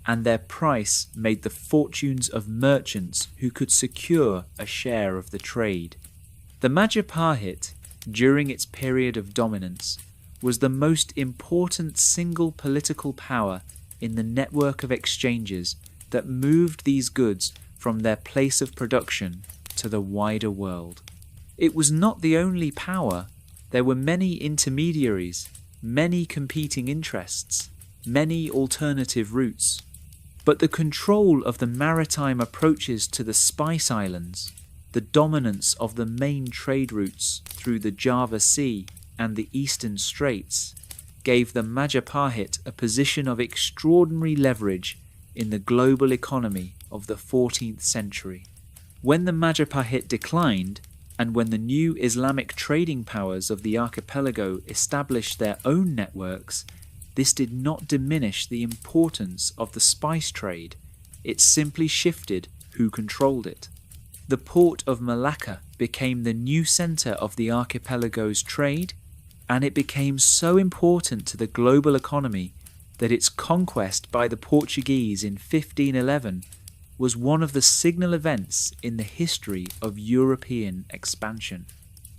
and their price made the fortunes of merchants who could secure a share of the trade. The Majapahit, during its period of dominance, was the most important single political power in the network of exchanges that moved these goods from their place of production to the wider world. It was not the only power. There were many intermediaries, many competing interests, many alternative routes. But the control of the maritime approaches to the Spice Islands, the dominance of the main trade routes through the Java Sea and the Eastern Straits, gave the Majapahit a position of extraordinary leverage in the global economy of the 14th century. When the Majapahit declined, and when the new Islamic trading powers of the archipelago established their own networks, this did not diminish the importance of the spice trade. It simply shifted who controlled it. The port of Malacca became the new centre of the archipelago's trade, and it became so important to the global economy that its conquest by the Portuguese in 1511 was one of the signal events in the history of European expansion.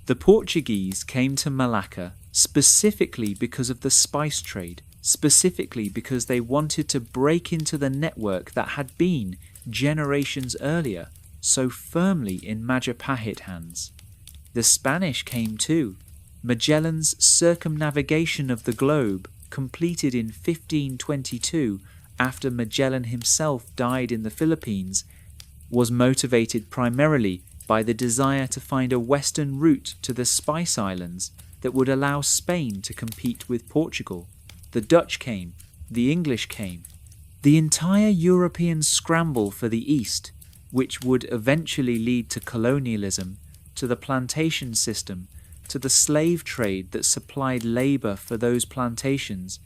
The Portuguese came to Malacca specifically because of the spice trade, specifically because they wanted to break into the network that had been, generations earlier, so firmly in Majapahit hands. The Spanish came too. Magellan's circumnavigation of the globe, completed in 1522 after Magellan himself died in the Philippines, was motivated primarily by the desire to find a western route to the Spice Islands that would allow Spain to compete with Portugal. The Dutch came, the English came. The entire European scramble for the East, which would eventually lead to colonialism, to the plantation system, to the slave trade that supplied labour for those plantations,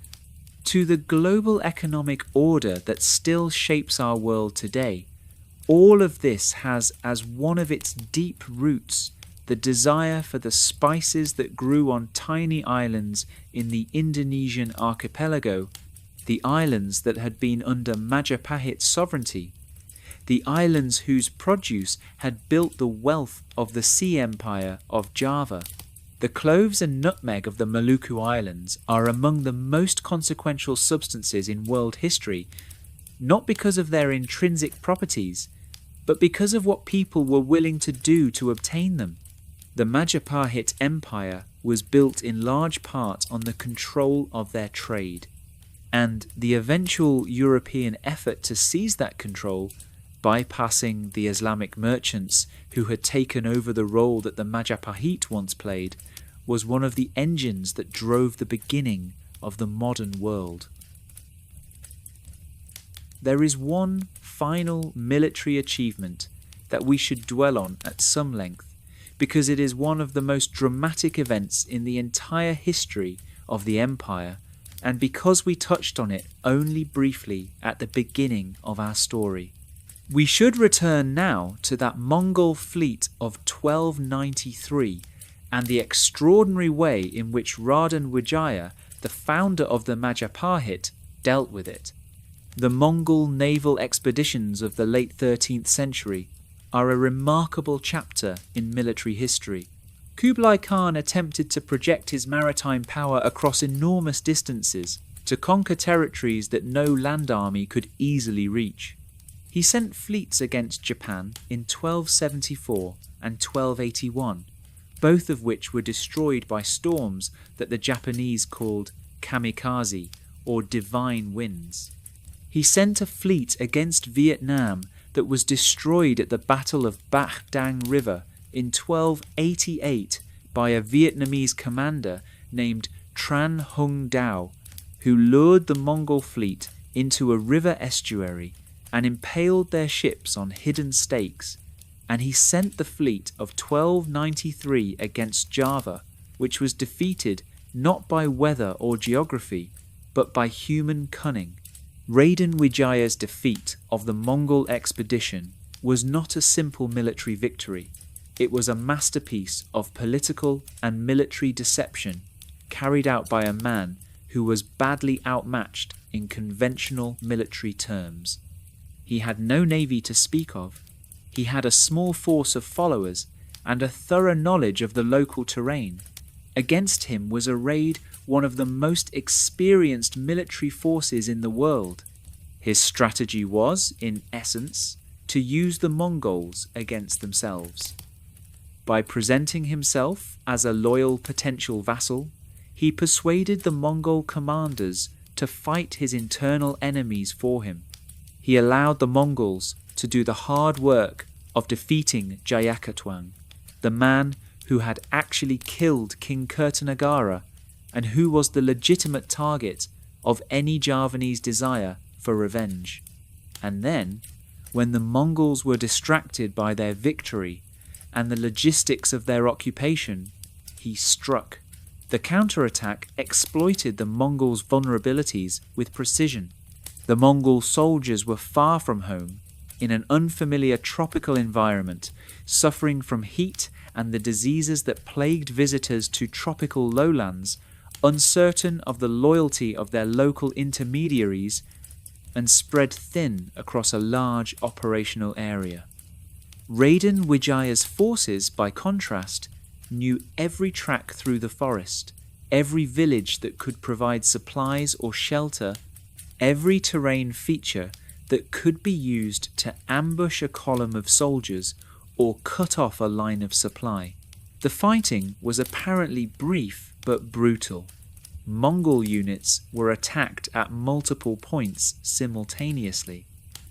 to the global economic order that still shapes our world today. All of this has as one of its deep roots the desire for the spices that grew on tiny islands in the Indonesian archipelago, the islands that had been under Majapahit sovereignty, the islands whose produce had built the wealth of the sea empire of Java, The cloves and nutmeg of the Maluku Islands are among the most consequential substances in world history, not because of their intrinsic properties, but because of what people were willing to do to obtain them. The Majapahit Empire was built in large part on the control of their trade, and the eventual European effort to seize that control, bypassing the Islamic merchants who had taken over the role that the Majapahit once played, was one of the engines that drove the beginning of the modern world. There is one final military achievement that we should dwell on at some length, because it is one of the most dramatic events in the entire history of the empire, and because we touched on it only briefly at the beginning of our story. We should return now to that Mongol fleet of 1293 and the extraordinary way in which Raden Wijaya, the founder of the Majapahit, dealt with it. The Mongol naval expeditions of the late 13th century are a remarkable chapter in military history. Kublai Khan attempted to project his maritime power across enormous distances to conquer territories that no land army could easily reach. He sent fleets against Japan in 1274 and 1281, both of which were destroyed by storms that the Japanese called kamikaze, or divine winds. He sent a fleet against Vietnam that was destroyed at the Battle of Bac Dang River in 1288 by a Vietnamese commander named Tran Hung Dao, who lured the Mongol fleet into a river estuary and impaled their ships on hidden stakes, and he sent the fleet of 1293 against Java, which was defeated not by weather or geography, but by human cunning. Raden Wijaya's defeat of the Mongol expedition was not a simple military victory. It was a masterpiece of political and military deception carried out by a man who was badly outmatched in conventional military terms. He had no navy to speak of. He had a small force of followers and a thorough knowledge of the local terrain. Against him was arrayed one of the most experienced military forces in the world. His strategy was, in essence, to use the Mongols against themselves. By presenting himself as a loyal potential vassal, he persuaded the Mongol commanders to fight his internal enemies for him. He allowed the Mongols to do the hard work of defeating Jayakatwang, the man who had actually killed King Kertanagara and who was the legitimate target of any Javanese desire for revenge. And then, when the Mongols were distracted by their victory and the logistics of their occupation, he struck. The counterattack exploited the Mongols' vulnerabilities with precision. The Mongol soldiers were far from home, in an unfamiliar tropical environment, suffering from heat and the diseases that plagued visitors to tropical lowlands, uncertain of the loyalty of their local intermediaries, and spread thin across a large operational area. Raden Wijaya's forces, by contrast, knew every track through the forest, every village that could provide supplies or shelter, every terrain feature that could be used to ambush a column of soldiers or cut off a line of supply. The fighting was apparently brief but brutal. Mongol units were attacked at multiple points simultaneously,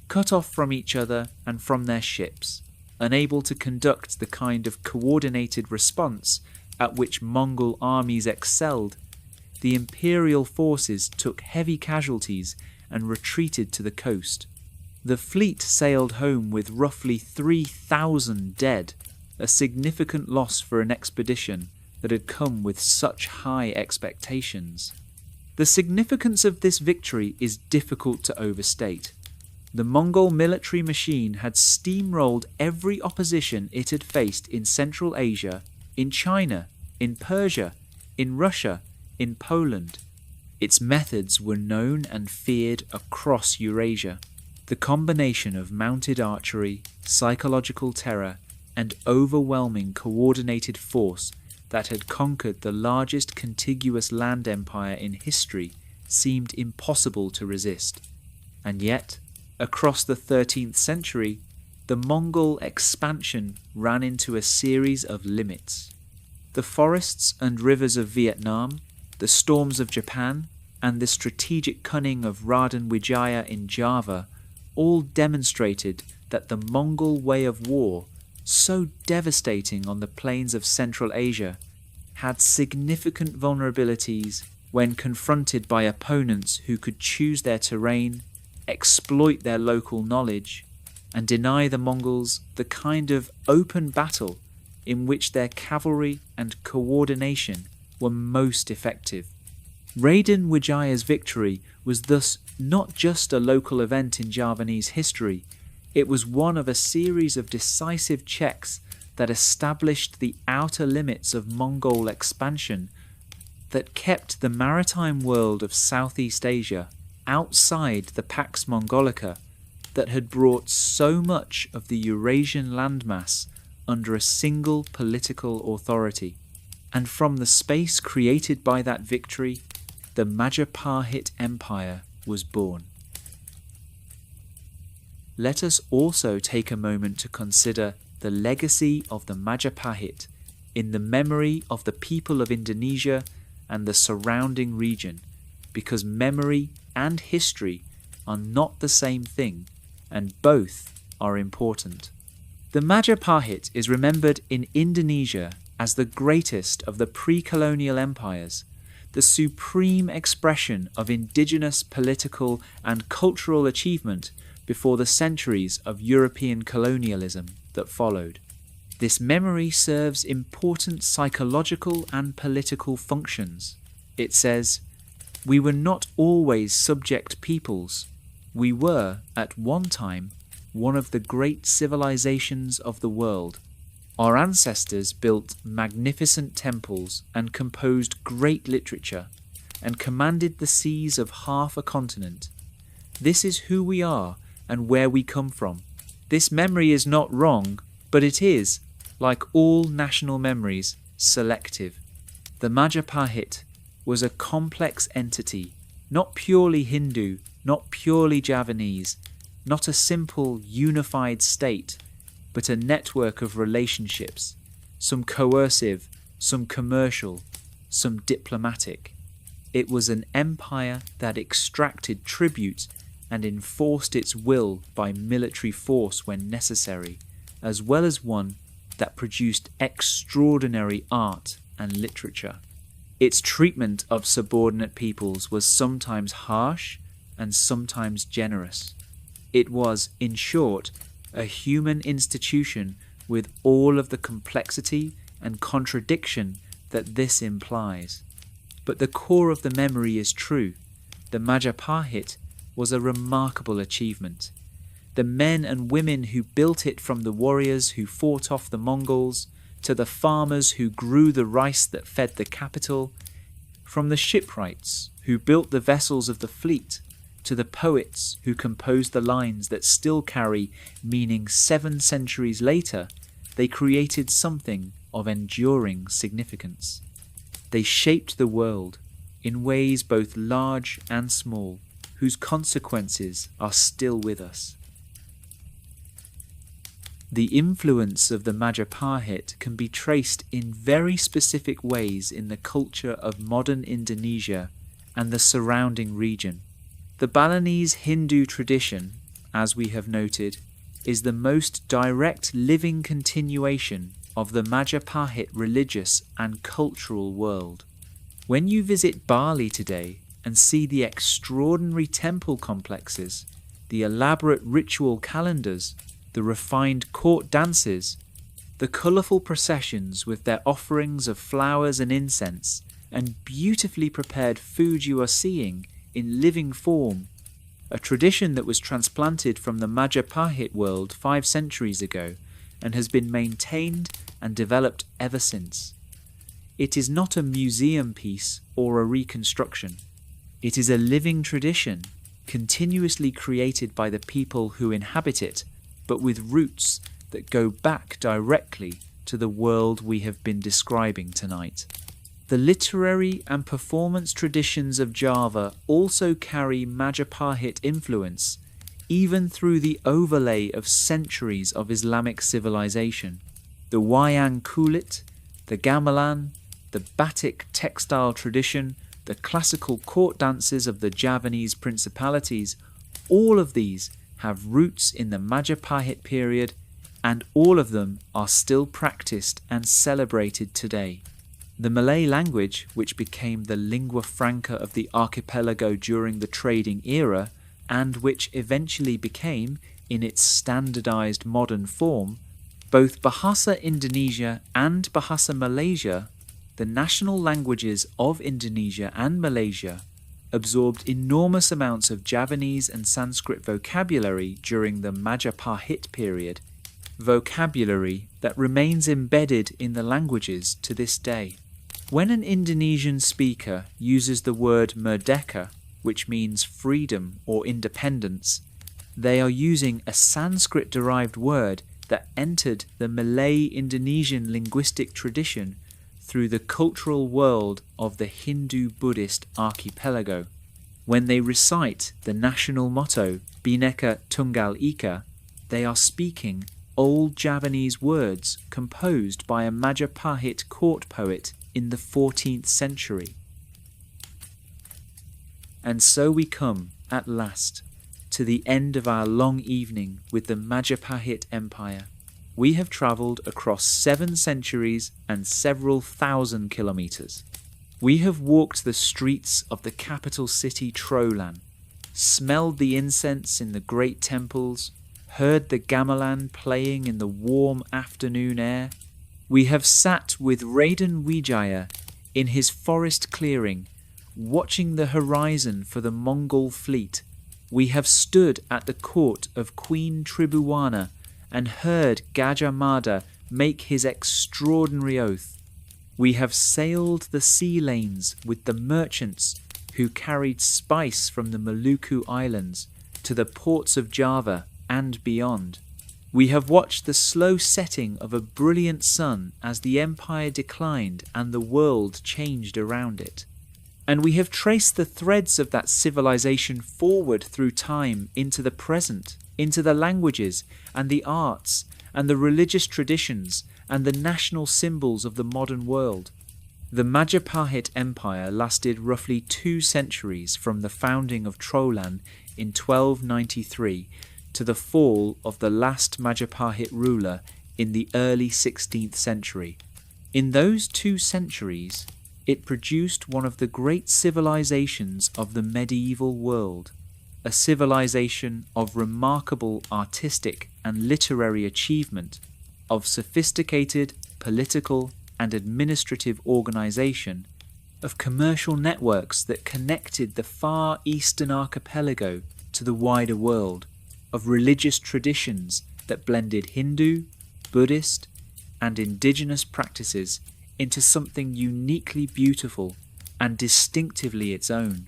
cut off from each other and from their ships, unable to conduct the kind of coordinated response at which Mongol armies excelled. The imperial forces took heavy casualties and retreated to the coast. The fleet sailed home with roughly 3,000 dead, a significant loss for an expedition that had come with such high expectations. The significance of this victory is difficult to overstate. The Mongol military machine had steamrolled every opposition it had faced in Central Asia, in China, in Persia, in Russia, in Poland. Its methods were known and feared across Eurasia. The combination of mounted archery, psychological terror, and overwhelming coordinated force that had conquered the largest contiguous land empire in history seemed impossible to resist. And yet, across the 13th century, the Mongol expansion ran into a series of limits. The forests and rivers of Vietnam, the storms of Japan, and the strategic cunning of Raden Wijaya in Java all demonstrated that the Mongol way of war, so devastating on the plains of Central Asia, had significant vulnerabilities when confronted by opponents who could choose their terrain, exploit their local knowledge, and deny the Mongols the kind of open battle in which their cavalry and coordination were most effective. Raden Wijaya's victory was thus not just a local event in Javanese history, it was one of a series of decisive checks that established the outer limits of Mongol expansion that kept the maritime world of Southeast Asia outside the Pax Mongolica that had brought so much of the Eurasian landmass under a single political authority. And from the space created by that victory, the Majapahit Empire was born. Let us also take a moment to consider the legacy of the Majapahit in the memory of the people of Indonesia and the surrounding region, because memory and history are not the same thing, and both are important. The Majapahit is remembered in Indonesia as the greatest of the pre-colonial empires, the supreme expression of indigenous political and cultural achievement before the centuries of European colonialism that followed. This memory serves important psychological and political functions. It says, "We were not always subject peoples. We were, at one time, one of the great civilizations of the world. Our ancestors built magnificent temples and composed great literature, and commanded the seas of half a continent. This is who we are and where we come from. This memory is not wrong, but it is, like all national memories, selective. The Majapahit was a complex entity, not purely Hindu, not purely Javanese, not a simple unified state, but a network of relationships, some coercive, some commercial, some diplomatic. It was an empire that extracted tribute and enforced its will by military force when necessary, as well as one that produced extraordinary art and literature. Its treatment of subordinate peoples was sometimes harsh and sometimes generous. It was, in short, a human institution with all of the complexity and contradiction that this implies. But the core of the memory is true. The Majapahit was a remarkable achievement. The men and women who built it, from the warriors who fought off the Mongols, to the farmers who grew the rice that fed the capital, from the shipwrights who built the vessels of the fleet, to the poets who composed the lines that still carry meaning 7 centuries later, they created something of enduring significance. They shaped the world in ways both large and small, whose consequences are still with us. The influence of the Majapahit can be traced in very specific ways in the culture of modern Indonesia and the surrounding region. The Balinese Hindu tradition, as we have noted, is the most direct living continuation of the Majapahit religious and cultural world. When you visit Bali today and see the extraordinary temple complexes, the elaborate ritual calendars, the refined court dances, the colourful processions with their offerings of flowers and incense, and beautifully prepared food you are seeing in living form, a tradition that was transplanted from the Majapahit world 5 centuries ago and has been maintained and developed ever since. It is not a museum piece or a reconstruction. It is a living tradition, continuously created by the people who inhabit it, but with roots that go back directly to the world we have been describing tonight. The literary and performance traditions of Java also carry Majapahit influence, even through the overlay of centuries of Islamic civilization. The wayang kulit, the gamelan, the batik textile tradition, the classical court dances of the Javanese principalities, all of these have roots in the Majapahit period, and all of them are still practiced and celebrated today. The Malay language, which became the lingua franca of the archipelago during the trading era, and which eventually became, in its standardized modern form, both Bahasa Indonesia and Bahasa Malaysia, the national languages of Indonesia and Malaysia, absorbed enormous amounts of Javanese and Sanskrit vocabulary during the Majapahit period, vocabulary that remains embedded in the languages to this day. When an Indonesian speaker uses the word merdeka, which means freedom or independence, they are using a Sanskrit-derived word that entered the Malay-Indonesian linguistic tradition through the cultural world of the Hindu-Buddhist archipelago. When they recite the national motto, Bhinneka Tunggal Ika, they are speaking old Javanese words composed by a Majapahit court poet in the 14th century. And so we come, at last, to the end of our long evening with the Majapahit Empire. We have travelled across 7 centuries and several thousand kilometres. We have walked the streets of the capital city Trowulan, smelled the incense in the great temples, heard the gamelan playing in the warm afternoon air. We have sat with Raden Wijaya in his forest clearing, watching the horizon for the Mongol fleet. We have stood at the court of Queen Tribhuwana and heard Gajah Mada make his extraordinary oath. We have sailed the sea lanes with the merchants who carried spice from the Maluku Islands to the ports of Java and beyond. We have watched the slow setting of a brilliant sun as the empire declined and the world changed around it. And we have traced the threads of that civilization forward through time into the present, into the languages and the arts and the religious traditions and the national symbols of the modern world. The Majapahit Empire lasted roughly 2 centuries from the founding of Trowulan in 1293 to the fall of the last Majapahit ruler in the early 16th century. In those 2 centuries, it produced one of the great civilizations of the medieval world, a civilization of remarkable artistic and literary achievement, of sophisticated political and administrative organization, of commercial networks that connected the far eastern archipelago to the wider world, of religious traditions that blended Hindu, Buddhist, and indigenous practices into something uniquely beautiful and distinctively its own.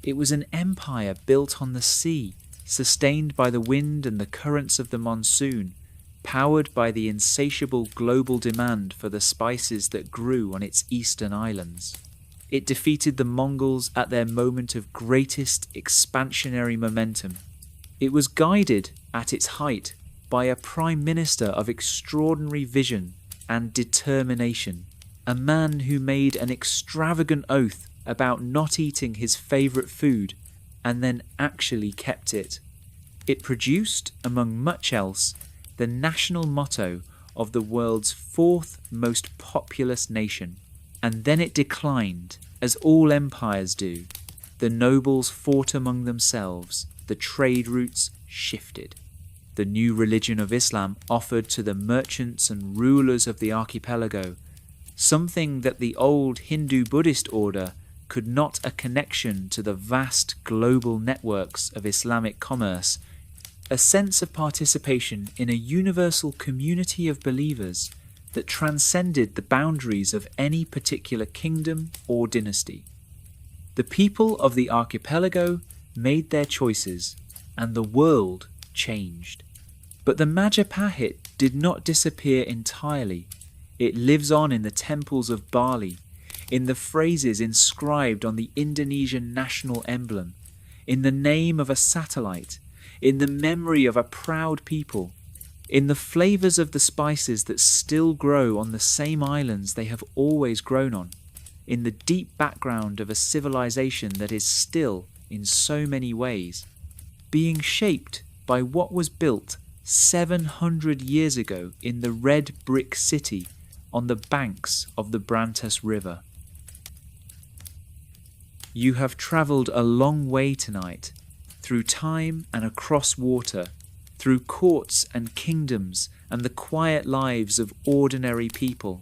It was an empire built on the sea, sustained by the wind and the currents of the monsoon, powered by the insatiable global demand for the spices that grew on its eastern islands. It defeated the Mongols at their moment of greatest expansionary momentum. It was guided, at its height, by a Prime Minister of extraordinary vision and determination, a man who made an extravagant oath about not eating his favourite food and then actually kept it. It produced, among much else, the national motto of the world's 4th most populous nation. And then it declined, as all empires do. The nobles fought among themselves, the trade routes shifted. The new religion of Islam offered to the merchants and rulers of the archipelago something that the old Hindu-Buddhist order could not, a connection to the vast global networks of Islamic commerce, a sense of participation in a universal community of believers that transcended the boundaries of any particular kingdom or dynasty. The people of the archipelago made their choices, and the world changed. But the Majapahit did not disappear entirely. It lives on in the temples of Bali, in the phrases inscribed on the Indonesian national emblem, in the name of a satellite, in the memory of a proud people, in the flavours of the spices that still grow on the same islands they have always grown on, in the deep background of a civilization that is still, in so many ways, being shaped by what was built 700 years ago in the red brick city on the banks of the Brantas River. You have travelled a long way tonight, through time and across water, through courts and kingdoms and the quiet lives of ordinary people,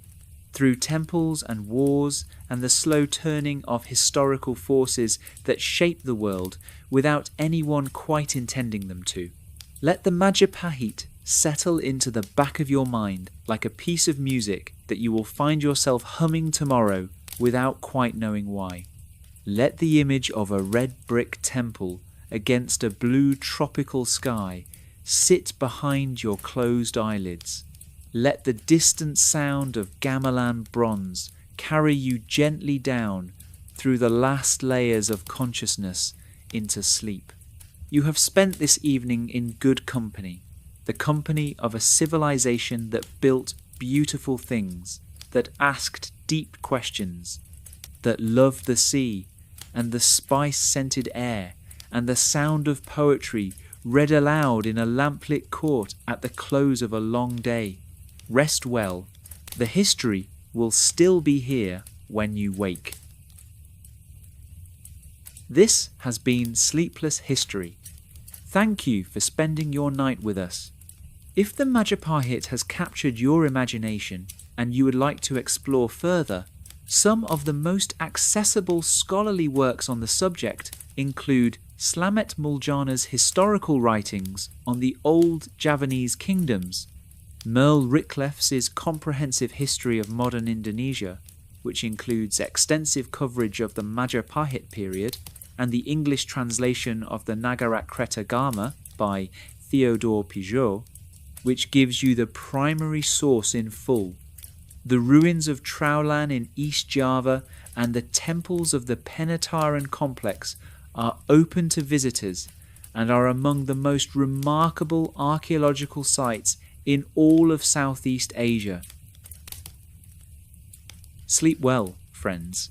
through temples and wars and the slow turning of historical forces that shape the world without anyone quite intending them to. Let the Majapahit settle into the back of your mind like a piece of music that you will find yourself humming tomorrow without quite knowing why. Let the image of a red brick temple against a blue tropical sky sit behind your closed eyelids. Let the distant sound of gamelan bronze carry you gently down through the last layers of consciousness into sleep. You have spent this evening in good company, the company of a civilization that built beautiful things, that asked deep questions, that loved the sea and the spice-scented air and the sound of poetry read aloud in a lamplit court at the close of a long day. Rest well. The history will still be here when you wake. This has been Sleepless History. Thank you for spending your night with us. If the Majapahit has captured your imagination and you would like to explore further, some of the most accessible scholarly works on the subject include Slamet Muljana's historical writings on the old Javanese kingdoms, Merle Ricklef's comprehensive history of modern Indonesia, which includes extensive coverage of the Majapahit period, and the English translation of the Nagarakretagama by Theodore Pijot, which gives you the primary source in full. The ruins of Trowulan in East Java and the temples of the Penataran complex are open to visitors and are among the most remarkable archaeological sites in all of Southeast Asia. Sleep well, friends.